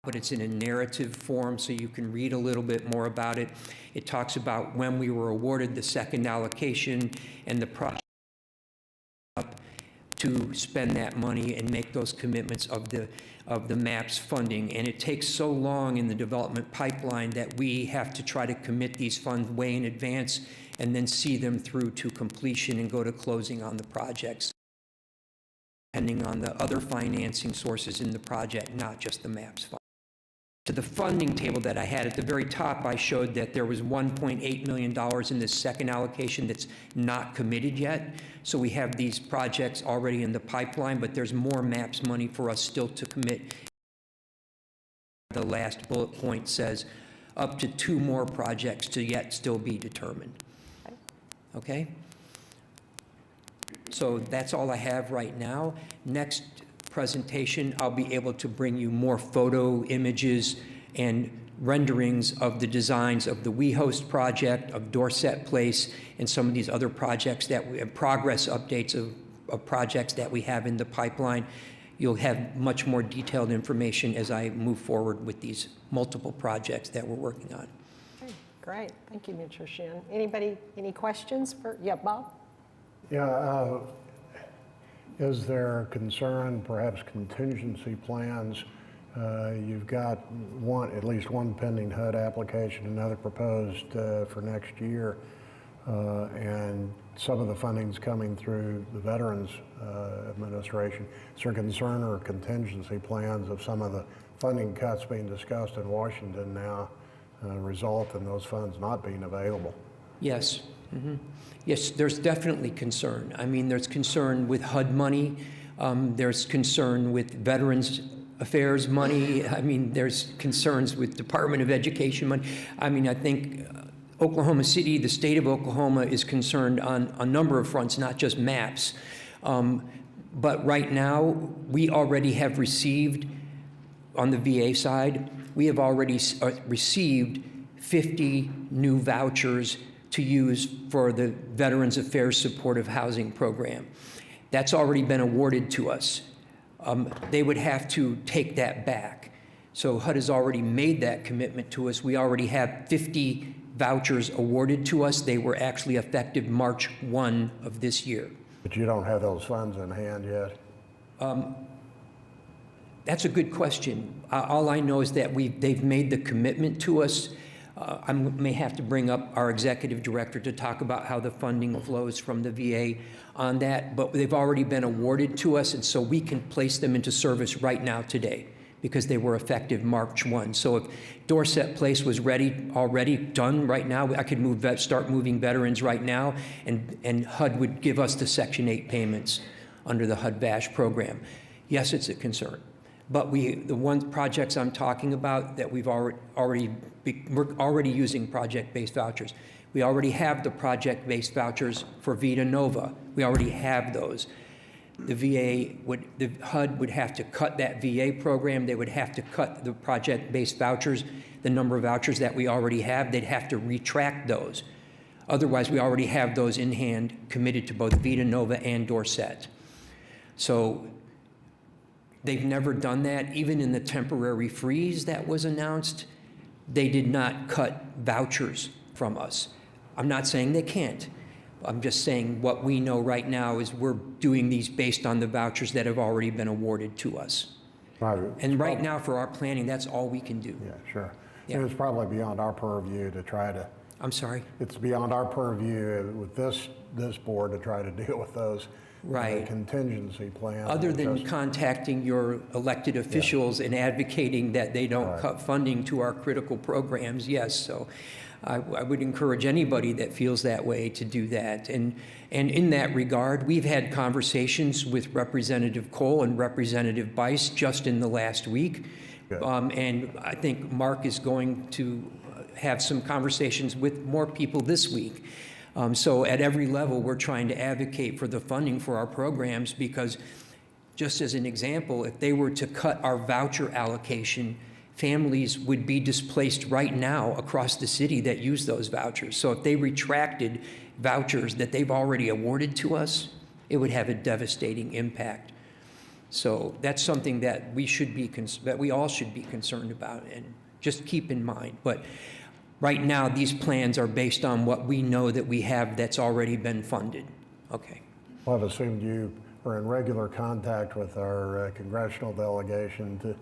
but it's in a narrative form, so you can read a little bit more about it. It talks about when we were awarded the 2nd allocation and the project to spend that money and make those commitments of the MAPS funding. And it takes so long in the development pipeline that we have to try to commit these funds way in advance and then see them through to completion and go to closing on the projects, depending on the other financing sources in the project, not just the MAPS fund. To the funding table that I had at the very top, I showed that there was $1.8 million in this 2nd allocation that's not committed yet. So we have these projects already in the pipeline, but there's more MAPS money for us still to commit. The last bullet point says up to 2 more projects to yet still be determined. Okay? So that's all I have right now. Next presentation, I'll be able to bring you more photo images and renderings of the designs of the WeHost project, of Dorset Place, and some of these other projects that we have, progress updates of projects that we have in the pipeline. You'll have much more detailed information as I move forward with these multiple projects that we're working on. Okay, great. Thank you, Mr. Shin. Anybody, any questions for, yeah, Bob? Yeah, is there concern, perhaps contingency plans? You've got at least one pending HUD application, another proposed for next year, and some of the funding's coming through the Veterans Administration. Is there concern or contingency plans of some of the funding cuts being discussed in Washington now result in those funds not being available? Yes. Mm-hmm. Yes, there's definitely concern. I mean, there's concern with HUD money. There's concern with Veterans Affairs money. I mean, there's concerns with Department of Education money. I mean, I think Oklahoma City, the state of Oklahoma, is concerned on a number of fronts, not just MAPS. But right now, we already have received on the VA side, we have already received 50 new vouchers to use for the Veterans Affairs Supportive Housing Program. That's already been awarded to us. They would have to take that back. So HUD has already made that commitment to us. We already have 50 vouchers awarded to us. They were actually effective March 1 of this year. But you don't have those funds in hand yet? That's a good question. All I know is that they've made the commitment to us. I may have to bring up our executive director to talk about how the funding flows from the VA on that, but they've already been awarded to us, and so we can place them into service right now today because they were effective March 1. So if Dorset Place was already done right now, I could start moving veterans right now, and HUD would give us the Section 8 payments under the HUD-VASH program. Yes, it's a concern. But the one projects I'm talking about that we're already using project-based vouchers. We already have the project-based vouchers for Vita Nova. We already have those. The HUD would have to cut that VA program. They would have to cut the project-based vouchers, the number of vouchers that we already have. They'd have to retract those. Otherwise, we already have those in hand committed to both Vita Nova and Dorset. So they've never done that. Even in the temporary freeze that was announced, they did not cut vouchers from us. I'm not saying they can't. I'm just saying what we know right now is we're doing these based on the vouchers that have already been awarded to us. And right now for our planning, that's all we can do. Yeah, sure. Yeah. And it's probably beyond our purview to try to, I'm sorry? it's beyond our purview with this board to try to deal with those Right. contingency plans. Other than Just- contacting your elected officials and advocating that they don't Right. cut funding to our critical programs, yes. So I would encourage anybody that feels that way to do that. And in that regard, we've had conversations with Representative Cole and Representative Bice just in the last week. Good. And I think Mark is going to have some conversations with more people this week. So at every level, we're trying to advocate for the funding for our programs because, just as an example, if they were to cut our voucher allocation, families would be displaced right now across the city that use those vouchers. So if they retracted vouchers that they've already awarded to us, it would have a devastating impact. So that's something that we all should be concerned about and just keep in mind. But right now, these plans are based on what we know that we have that's already been funded. Okay. Well, I've assumed you are in regular contact with our congressional delegation to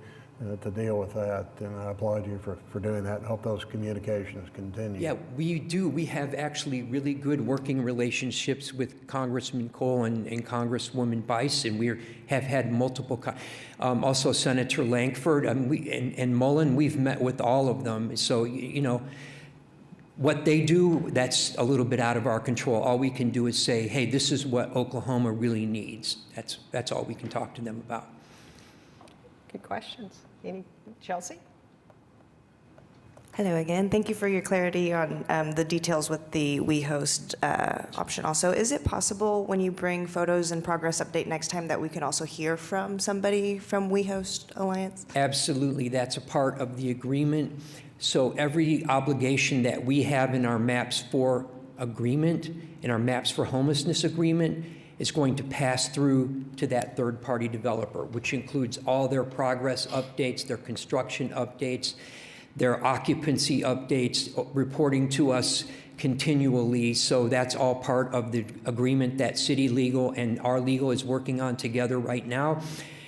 deal with that, and I applaud you for doing that and hope those communications continue. Yeah, we do. We have actually really good working relationships with Congressman Cole and Congresswoman Bice, and we have had multiple, also Senator Lankford and Mullen, we've met with all of them. So, you know, what they do, that's a little bit out of our control. All we can do is say, hey, this is what Oklahoma really needs. That's all we can talk to them about. Good questions. Chelsea? Hello again. Thank you for your clarity on the details with the WeHost option also. Is it possible when you bring photos and progress update next time that we can also hear from somebody from WeHost Alliance? Absolutely, that's a part of the agreement. So every obligation that we have in our MAPS 4 agreement, in our MAPS for Homelessness agreement, is going to pass through to that third-party developer, which includes all their progress updates, their construction updates, their occupancy updates, reporting to us continually. So that's all part of the agreement that City Legal and our legal is working on together right now.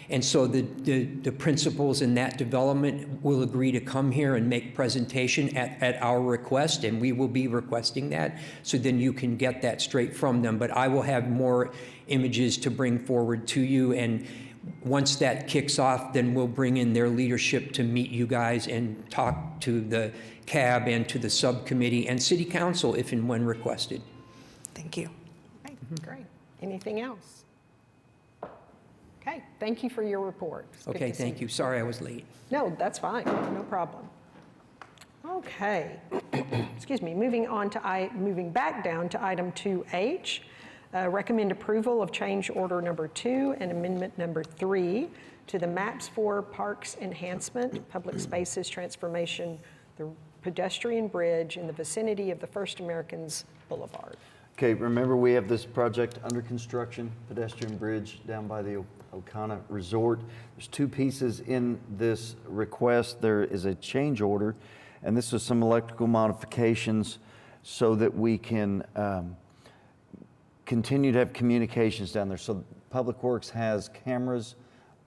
And so the principals in that development will agree to come here and make presentation at our request, and we will be requesting that, so then you can get that straight from them. But I will have more images to bring forward to you, and once that kicks off, then we'll bring in their leadership to meet you guys and talk to the CAB and to the subcommittee and City Council if and when requested. Thank you. Okay, great. Anything else? Okay, thank you for your report. It's good Okay, to see thank you. Sorry I was late. No, that's fine, no problem. Okay, excuse me, moving back down to item 2H. Recommend approval of change order number 2 and amendment number 3 to the MAPS 4 Parks Enhancement, Public Spaces Transformation, the pedestrian bridge in the vicinity of the First Americans Boulevard. Okay, remember we have this project under construction, pedestrian bridge down by the Ocana Resort. There's 2 pieces in this request. There is a change order, and this is some electrical modifications so that we can continue to have communications down there. So Public Works has cameras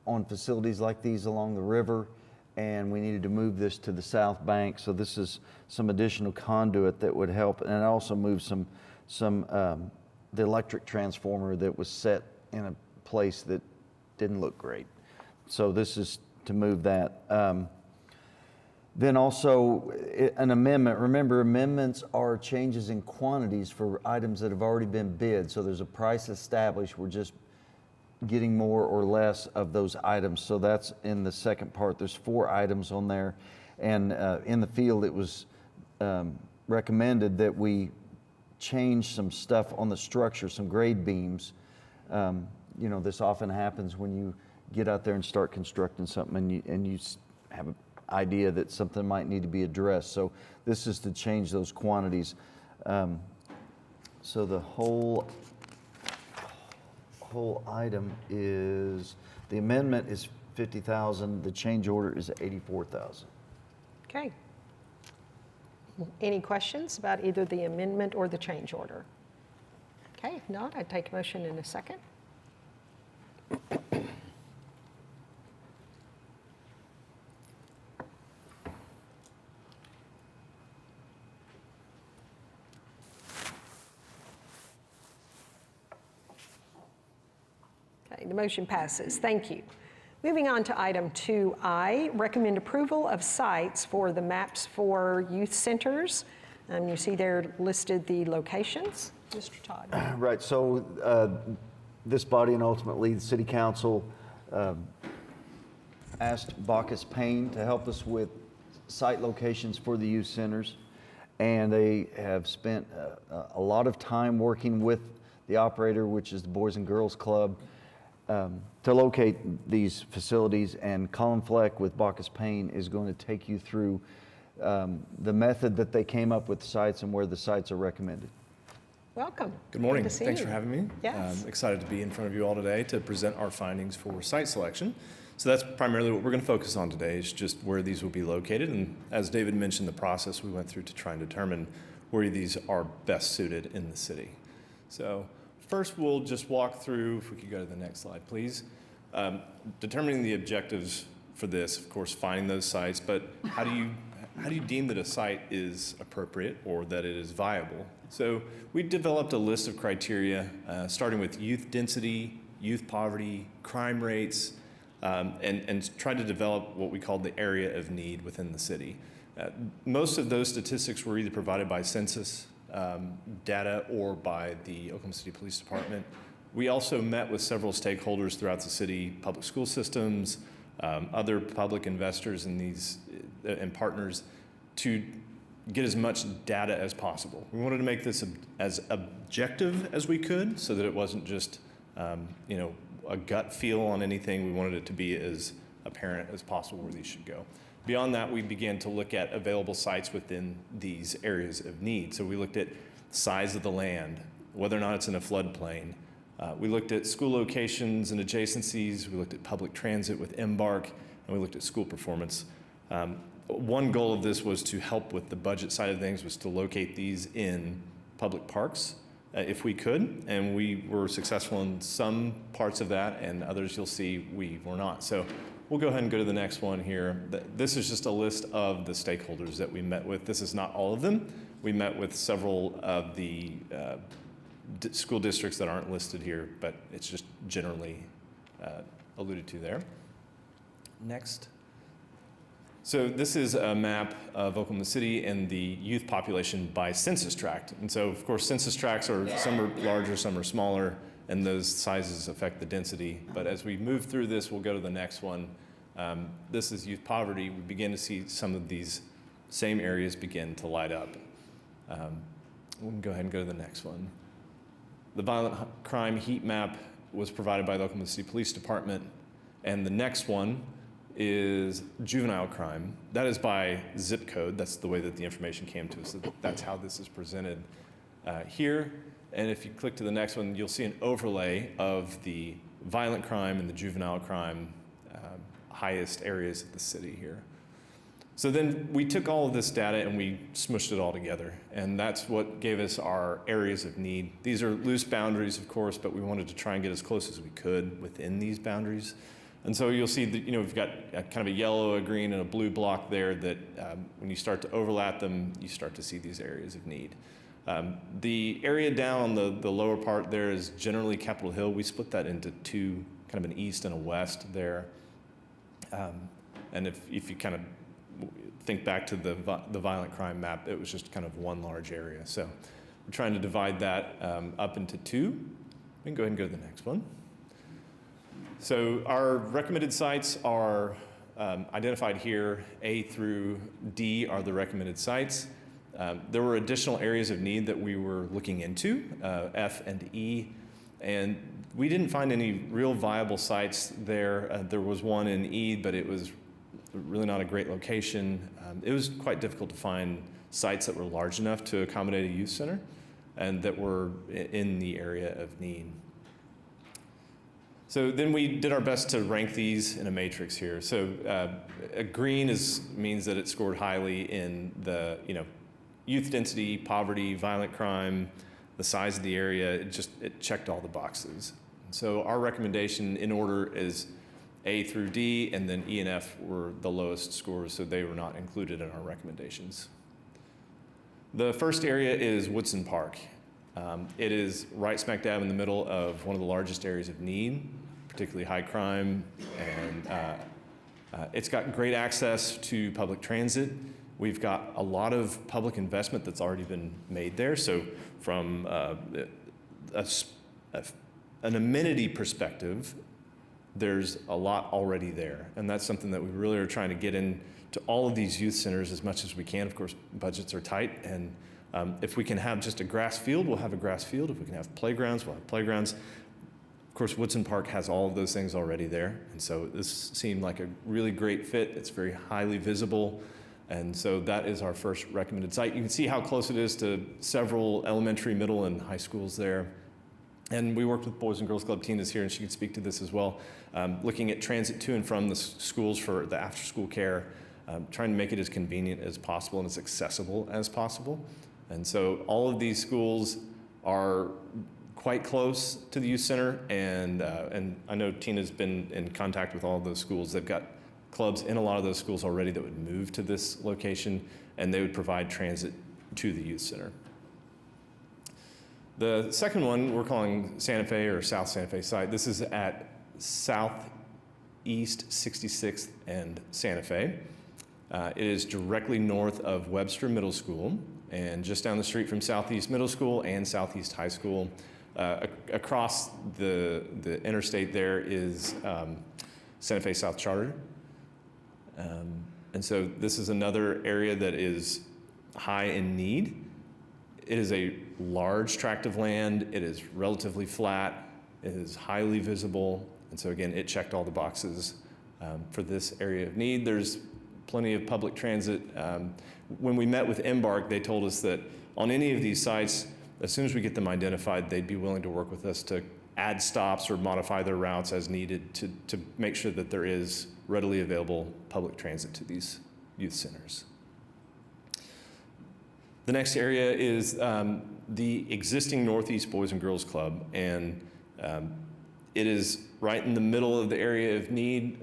on facilities like these along the river, and we needed to move this to the south bank. So this is some additional conduit that would help, and it also moves the electric transformer that was set in a place that didn't look great. So this is to move that. Then also an amendment. Remember, amendments are changes in quantities for items that have already been bid. So there's a price established. We're just getting more or less of those items. So that's in the second part. There's 4 items on there. And in the field, it was recommended that we change some stuff on the structure, some grade beams. You know, this often happens when you get out there and start constructing something and you have an idea that something might need to be addressed. So this is to change those quantities. So the whole item is, the amendment is $50,000, the change order is $84,000. Okay. Any questions about either the amendment or the change order? Okay, if not, I'd take a motion in a second. Okay, the motion passes. Thank you. Moving on to item 2I, recommend approval of sites for the MAPS 4 youth centers. You see there listed the locations. Mr. Todd. Right, so this body and ultimately the City Council asked Bacchus Payne to help us with site locations for the youth centers. And they have spent a lot of time working with the operator, which is the Boys and Girls Club, to locate these facilities. And Colin Fleck with Bacchus Payne is going to take you through the method that they came up with sites and where the sites are recommended. Welcome. Good morning. Good to see Thanks you. for having me. Yes. Excited to be in front of you all today to present our findings for site selection. So that's primarily what we're going to focus on today, is just where these will be located. And as David mentioned, the process we went through to try and determine where these are best suited in the city. So first, we'll just walk through, if we could go to the next slide, please. Determining the objectives for this, of course, finding those sites, but how do you deem that a site is appropriate or that it is viable? So we developed a list of criteria, starting with youth density, youth poverty, crime rates, and tried to develop what we called the area of need within the city. Most of those statistics were either provided by census data or by the Oklahoma City Police Department. We also met with several stakeholders throughout the city, public school systems, other public investors in these and partners, to get as much data as possible. We wanted to make this as objective as we could, so that it wasn't just a gut feel on anything. We wanted it to be as apparent as possible where these should go. Beyond that, we began to look at available sites within these areas of need. So we looked at size of the land, whether or not it's in a floodplain. We looked at school locations and adjacencies. We looked at public transit with Embark, and we looked at school performance. One goal of this was to help with the budget side of things, was to locate these in public parks if we could, and we were successful in some parts of that, and others you'll see we were not. So we'll go ahead and go to the next one here. This is just a list of the stakeholders that we met with. This is not all of them. We met with several of the school districts that aren't listed here, but it's just generally alluded to there. Next. So this is a map of Oklahoma City and the youth population by census tract. And so, of course, census tracts are, some are larger, some are smaller, and those sizes affect the density. But as we move through this, we'll go to the next one. This is youth poverty. We begin to see some of these same areas begin to light up. We can go ahead and go to the next one. The violent crime heat map was provided by the Oklahoma City Police Department. And the next one is juvenile crime. That is by zip code. That's the way that the information came to us. So that's how this is presented here. And if you click to the next one, you'll see an overlay of the violent crime and the juvenile crime highest areas of the city here. So then we took all of this data and we smushed it all together. And that's what gave us our areas of need. These are loose boundaries, of course, but we wanted to try and get as close as we could within these boundaries. And so you'll see that, we've got kind of a yellow, a green, and a blue block there that when you start to overlap them, you start to see these areas of need. The area down on the lower part there is generally Capitol Hill. We split that into two, kind of an east and a west there. And if you kind of think back to the violent crime map, it was just kind of one large area. So we're trying to divide that up into two. We can go ahead and go to the next one. So our recommended sites are identified here. A through D are the recommended sites. There were additional areas of need that we were looking into, F and E, and we didn't find any real viable sites there. There was one in E, but it was really not a great location. It was quite difficult to find sites that were large enough to accommodate a youth center and that were in the area of need. So then we did our best to rank these in a matrix here. So a green means that it scored highly in the youth density, poverty, violent crime, the size of the area. It checked all the boxes. So our recommendation in order is A through D, and then E and F were the lowest scores, so they were not included in our recommendations. The first area is Woodson Park. It is right smack dab in the middle of one of the largest areas of need, particularly high crime, and it's got great access to public transit. We've got a lot of public investment that's already been made there. So from an amenity perspective, there's a lot already there. And that's something that we really are trying to get into all of these youth centers as much as we can. Of course, budgets are tight. And if we can have just a grass field, we'll have a grass field. If we can have playgrounds, we'll have playgrounds. Of course, Woodson Park has all of those things already there. And so this seemed like a really great fit. It's very highly visible. And so that is our first recommended site. You can see how close it is to several elementary, middle, and high schools there. And we worked with Boys and Girls Club. Tina's here, and she can speak to this as well. Looking at transit to and from the schools for the after-school care, trying to make it as convenient as possible and as accessible as possible. And so all of these schools are quite close to the youth center, and I know Tina's been in contact with all of those schools. They've got clubs in a lot of those schools already that would move to this location, and they would provide transit to the youth center. The second one we're calling Santa Fe or South Santa Fe site. This is at Southeast 66th and Santa Fe. It is directly north of Webster Middle School and just down the street from Southeast Middle School and Southeast High School. Across the interstate there is Santa Fe South Charter. And so this is another area that is high in need. It is a large tract of land. It is relatively flat. It is highly visible. And so again, it checked all the boxes for this area of need. There's plenty of public transit. When we met with Embark, they told us that on any of these sites, as soon as we get them identified, they'd be willing to work with us to add stops or modify their routes as needed to make sure that there is readily available public transit to these youth centers. The next area is the existing Northeast Boys and Girls Club, and it is right in the middle of the area of need,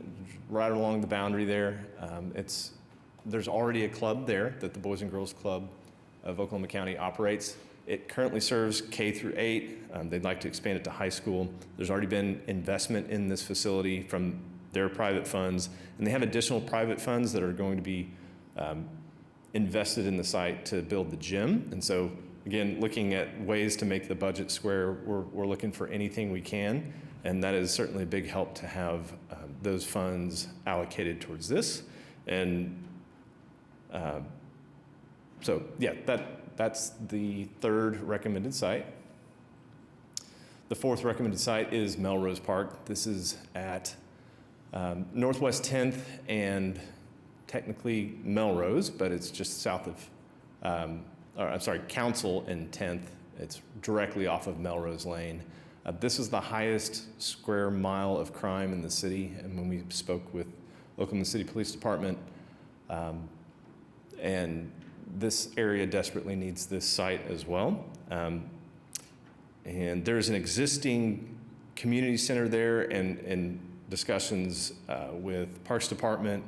right along the boundary there. There's already a club there that the Boys and Girls Club of Oklahoma County operates. It currently serves K through 8. They'd like to expand it to high school. There's already been investment in this facility from their private funds, and they have additional private funds that are going to be invested in the site to build the gym. And so again, looking at ways to make the budget square, we're looking for anything we can, and that is certainly a big help to have those funds allocated towards this. And so yeah, that's the third recommended site. The fourth recommended site is Melrose Park. This is at Northwest 10th and technically Melrose, but it's just south of, Council and 10th. It's directly off of Melrose Lane. This is the highest square mile of crime in the city, and when we spoke with Oklahoma City Police Department, and this area desperately needs this site as well. And there's an existing community center there, and discussions with Parks Department.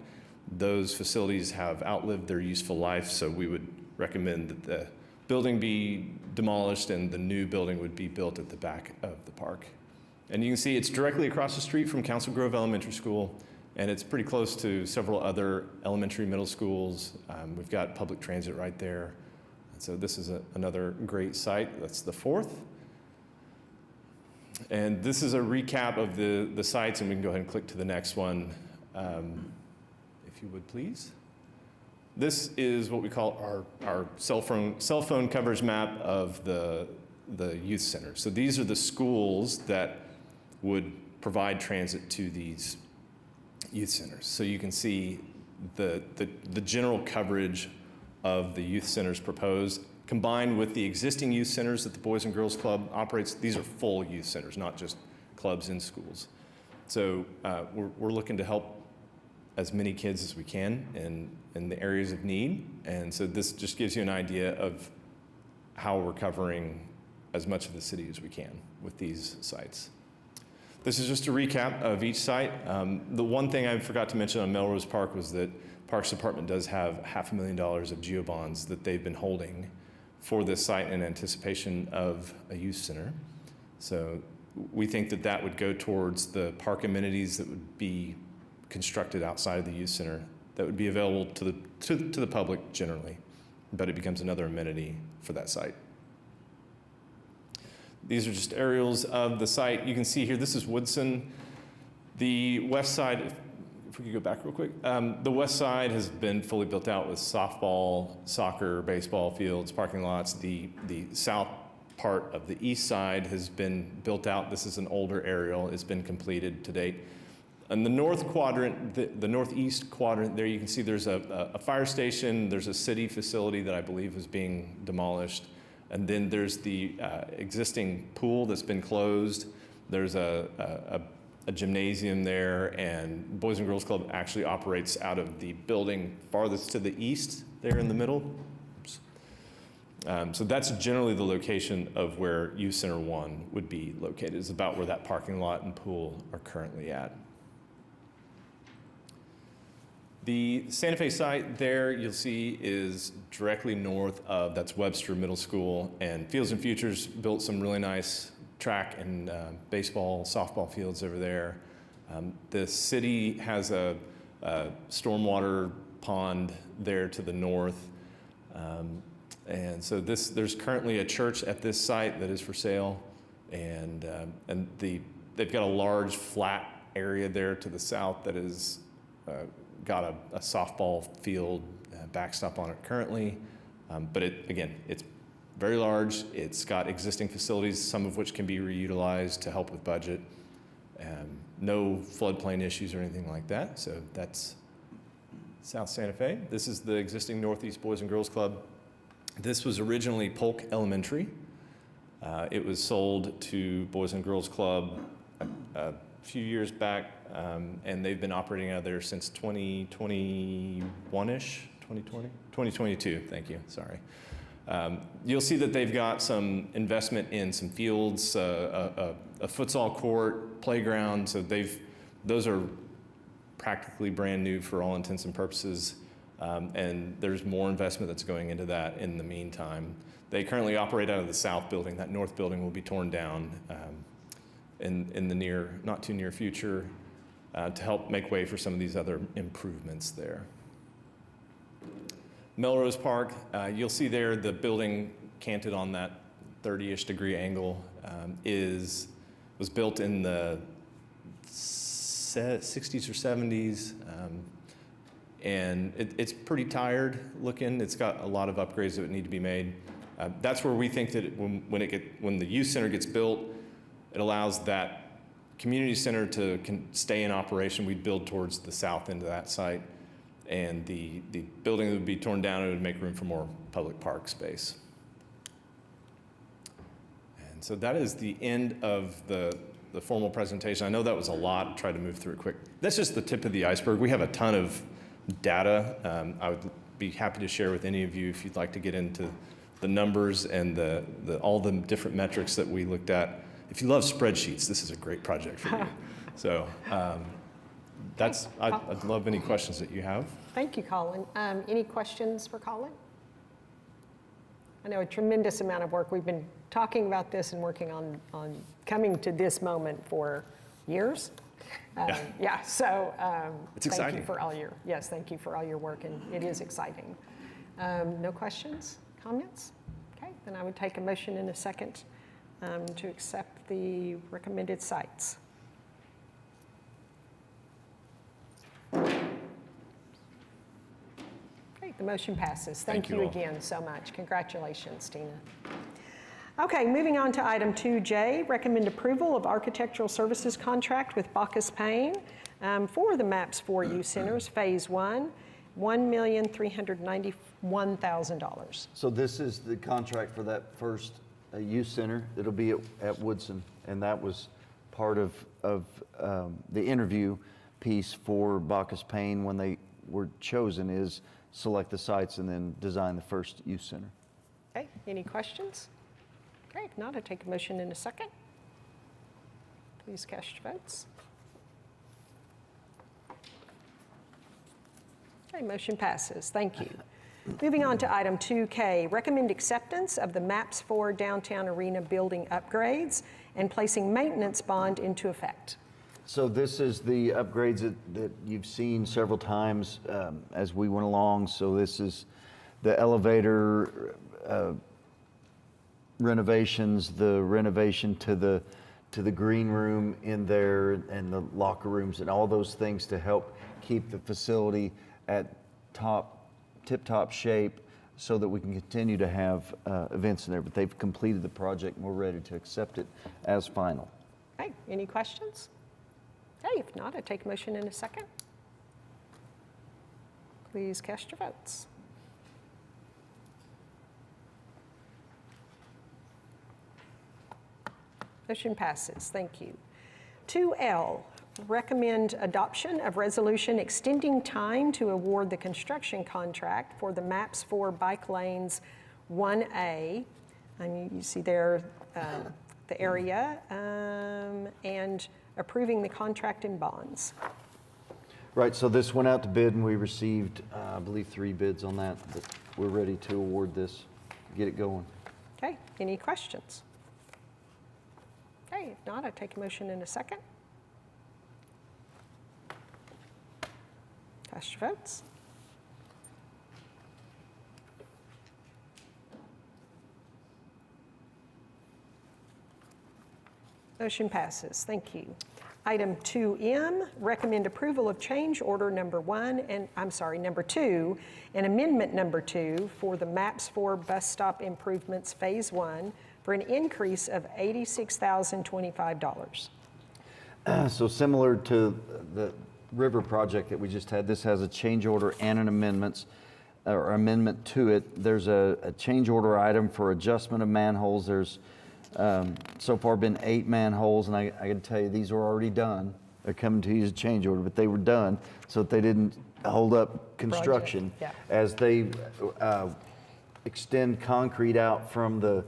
Those facilities have outlived their useful life, so we would recommend that the building be demolished and the new building would be built at the back of the park. And you can see it's directly across the street from Council Grove Elementary School, and it's pretty close to several other elementary, middle schools. We've got public transit right there. And so this is another great site. That's the fourth. And this is a recap of the sites, and we can go ahead and click to the next one, if you would please. This is what we call our cell phone coverage map of the youth center. So these are the schools that would provide transit to these youth centers. So you can see the general coverage of the youth centers proposed, combined with the existing youth centers that the Boys and Girls Club operates. These are full youth centers, not just clubs in schools. So we're looking to help as many kids as we can in the areas of need. And so this just gives you an idea of how we're covering as much of the city as we can with these sites. This is just a recap of each site. The one thing I forgot to mention on Melrose Park was that Parks Department does have $500,000 of GEO-bonds that they've been holding for this site in anticipation of a youth center. So we think that that would go towards the park amenities that would be constructed outside of the youth center that would be available to the public generally, but it becomes another amenity for that site. These are just aerials of the site. You can see here, this is Woodson. The west side, if we could go back real quick, the west side has been fully built out with softball, soccer, baseball fields, parking lots. The south part of the east side has been built out. This is an older aerial. It's been completed to date. In the north quadrant, the northeast quadrant there, you can see there's a fire station. There's a city facility that I believe is being demolished. And then there's the existing pool that's been closed. There's a gymnasium there, and Boys and Girls Club actually operates out of the building farthest to the east there in the middle. So that's generally the location of where Youth Center 1 would be located. It's about where that parking lot and pool are currently at. The Santa Fe site there, you'll see, is directly north of, that's Webster Middle School, and Fields and Futures built some really nice track and baseball, softball fields over there. The city has a stormwater pond there to the north. And so there's currently a church at this site that is for sale, and they've got a large flat area there to the south that is got a softball field backstop on it currently, but it's very large. It's got existing facilities, some of which can be reutilized to help with budget. No floodplain issues or anything like that. So that's South Santa Fe. This is the existing Northeast Boys and Girls Club. This was originally Polk Elementary. It was sold to Boys and Girls Club a few years back, and they've been operating out of there since 2021-ish, 2022, thank you, sorry. You'll see that they've got some investment in some fields, a futsal court, playground, so those are practically brand new for all intents and purposes, and there's more investment that's going into that in the meantime. They currently operate out of the south building. That north building will be torn down in the not too near future to help make way for some of these other improvements there. Melrose Park, you'll see there the building canted on that 30-ish degree angle was built in the 60s or 70s, and it's pretty tired looking. It's got a lot of upgrades that would need to be made. That's where we think that when the youth center gets built, It allows that community center to stay in operation. We'd build towards the south end of that site, and the building that would be torn down, it would make room for more public park space. And so that is the end of the formal presentation. I know that was a lot. I tried to move through it quick. That's just the tip of the iceberg. We have a ton of data. I would be happy to share with any of you if you'd like to get into the numbers and all the different metrics that we looked at. If you love spreadsheets, this is a great project for you. So I'd love any questions that you have. Thank you, Colin. Any questions for Colin? I know a tremendous amount of work. We've been talking about this and working on coming to this moment for years. Yeah, so It's thank exciting. you for thank you for all your work, and it is exciting. No questions, comments? Okay, then I would take a motion in a second to accept the recommended sites. Okay, the motion passes. Thank you you all. again so much. Congratulations, Tina. Okay, moving on to item 2J, recommend approval of architectural services contract with Bacchus Payne for the MAPS 4 Youth Centers, Phase 1, $1,391,000. So this is the contract for that first youth center. It'll be at Woodson, and that was part of the interview piece for Bacchus Payne when they were chosen, is select the sites and then design the first youth center. Okay, any questions? Okay, if not, I'll take a motion in a second. Please cast your votes. Okay, motion passes. Thank you. Moving on to item 2K, recommend acceptance of the MAPS 4 Downtown Arena building upgrades and placing maintenance bond into effect. So this is the upgrades that you've seen several times as we went along. So this is the elevator renovations, the renovation to the green room in there, and the locker rooms and all those things to help keep the facility at tip-top shape so that we can continue to have events in there. But they've completed the project and we're ready to accept it as final. Okay, any questions? Okay, if not, I take a motion in a second. Please cast your votes. Motion passes. Thank you. 2L, recommend adoption of resolution extending time to award the construction contract for the MAPS 4 bike lanes 1A. And you see there the area, and approving the contract and bonds. Right, so this went out to bid and we received, I believe, 3 bids on that, but we're ready to award this, get it going. Okay, any questions? Okay, if not, I take a motion in a second. Cast your votes. Motion passes. Thank you. Item 2M, recommend approval of change order number 2 and amendment number 2 for the MAPS 4 bus stop improvements Phase 1 for an increase of $86,025. So similar to the river project that we just had, this has a change order and an amendment to it. There's a change order item for adjustment of manholes. There's so far been 8 manholes, and I can tell you these are already done. They're coming to use a change order, but they were done so that they didn't hold up construction. Yeah. As they extend concrete out from the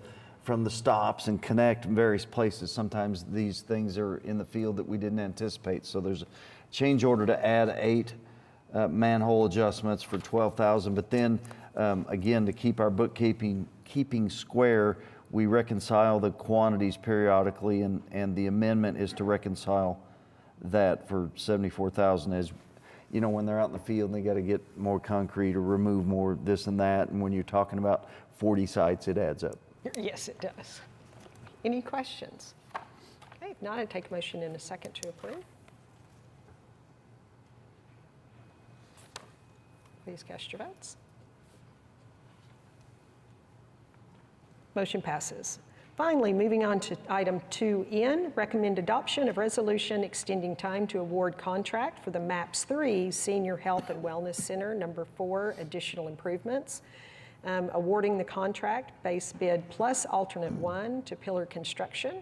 stops and connect in various places. Sometimes these things are in the field that we didn't anticipate. So there's a change order to add 8 manhole adjustments for $12,000. But then again, to keep our bookkeeping square, we reconcile the quantities periodically, and the amendment is to reconcile that for $74,000. As you know, when they're out in the field and they got to get more concrete or remove more this and that, and when you're talking about 40 sites, it adds up. Yes, it does. Any questions? Okay, if not, I'd take a motion in a second to approve. Please cast your votes. Motion passes. Finally, moving on to item 2N, recommend adoption of resolution extending time to award contract for the MAPS 3 Senior Health and Wellness Center, number 4, additional improvements. Awarding the contract, base bid plus alternate 1 to Pillar Construction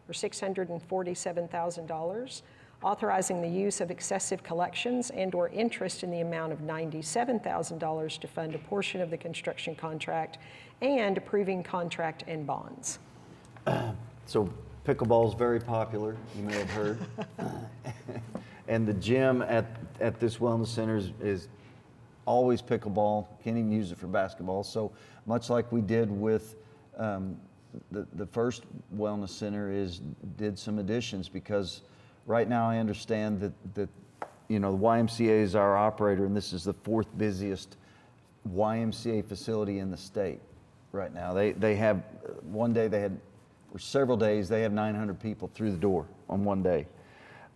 for $647,000. Authorizing the use of excessive collections and/or interest in the amount of $97,000 to fund a portion of the construction contract, and approving contract and bonds. So pickleball is very popular, you may have heard. And the gym at this wellness center is always pickleball, can't even use it for basketball. So much like we did with the first wellness center did some additions, because right now I understand that the YMCA is our operator, and this is the 4th busiest YMCA facility in the state right now. They have, one day they had, or several days, they have 900 people through the door on one day.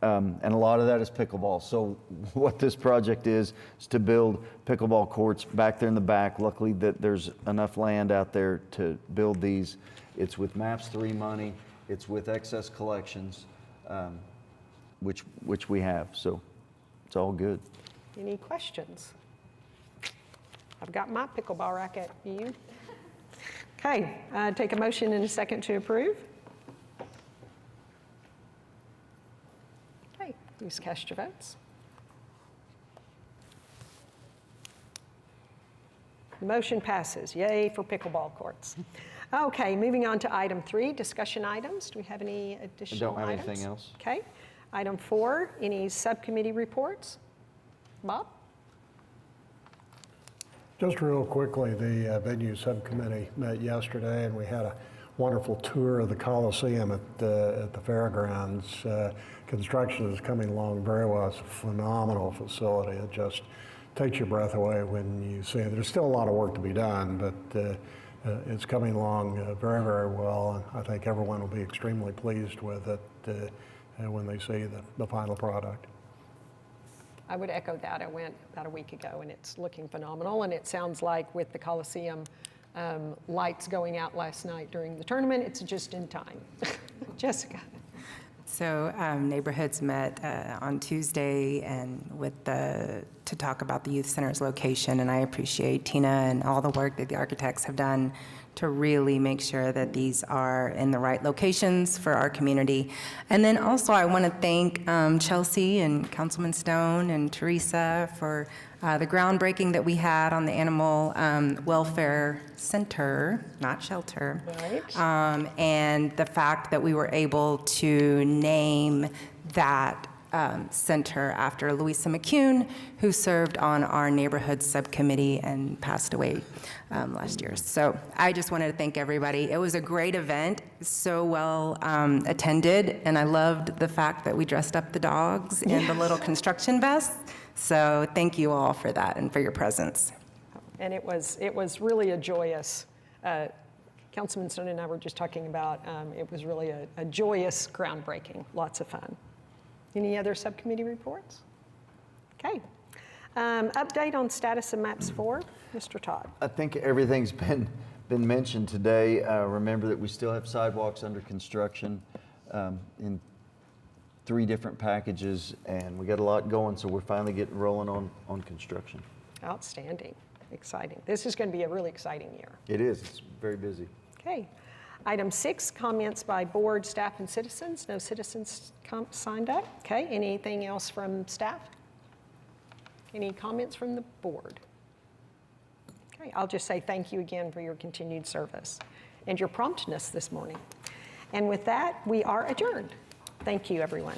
And a lot of that is pickleball. So what this project is to build pickleball courts back there in the back. Luckily that there's enough land out there to build these. It's with MAPS 3 money, it's with excess collections, which we have. So it's all good. Any questions? I've got my pickleball racket. You? Okay, take a motion and a second to approve. Okay, please cast your votes. The motion passes. Yay for pickleball courts. Okay, moving on to item 3, discussion items. Do we have any additional items? I don't have anything else. Okay. Item 4, any subcommittee reports? Bob? Just real quickly, the venue subcommittee met yesterday, and we had a wonderful tour of the Coliseum at the fairgrounds. Construction is coming along very well. It's a phenomenal facility. It just takes your breath away when you see it. There's still a lot of work to be done, but it's coming along very, very well, and I think everyone will be extremely pleased with it when they see the final product. I would echo that. I went about a week ago, and it's looking phenomenal. And it sounds like with the Coliseum lights going out last night during the tournament, it's just in time. Jessica. So neighborhoods met on Tuesday and to talk about the youth center's location, and I appreciate Tina and all the work that the architects have done to really make sure that these are in the right locations for our community. And then also I want to thank Chelsea and Councilman Stone and Teresa for the groundbreaking that we had on the Animal Welfare Center, not shelter. Right. And the fact that we were able to name that center after Louisa McCune, who served on our neighborhood subcommittee and passed away last year. So I just wanted to thank everybody. It was a great event, so well attended, and I loved the fact that we dressed up the dogs in the little construction vests. So thank you all for that and for your presence. And it was really a joyous, Councilman Stone and I were just talking about, it was really a joyous groundbreaking, lots of fun. Any other subcommittee reports? Okay. Update on status of MAPS 4, Mr. Todd. I think everything's been mentioned today. Remember that we still have sidewalks under construction in 3 different packages, and we got a lot going, so we're finally getting rolling on construction. Outstanding, exciting. This is going to be a really exciting year. It is. It's very busy. Okay. Item 6, comments by board, staff, and citizens. No citizens signed up. Okay, anything else from staff? Any comments from the board? Okay, I'll just say thank you again for your continued service and your promptness this morning. And with that, we are adjourned. Thank you, everyone.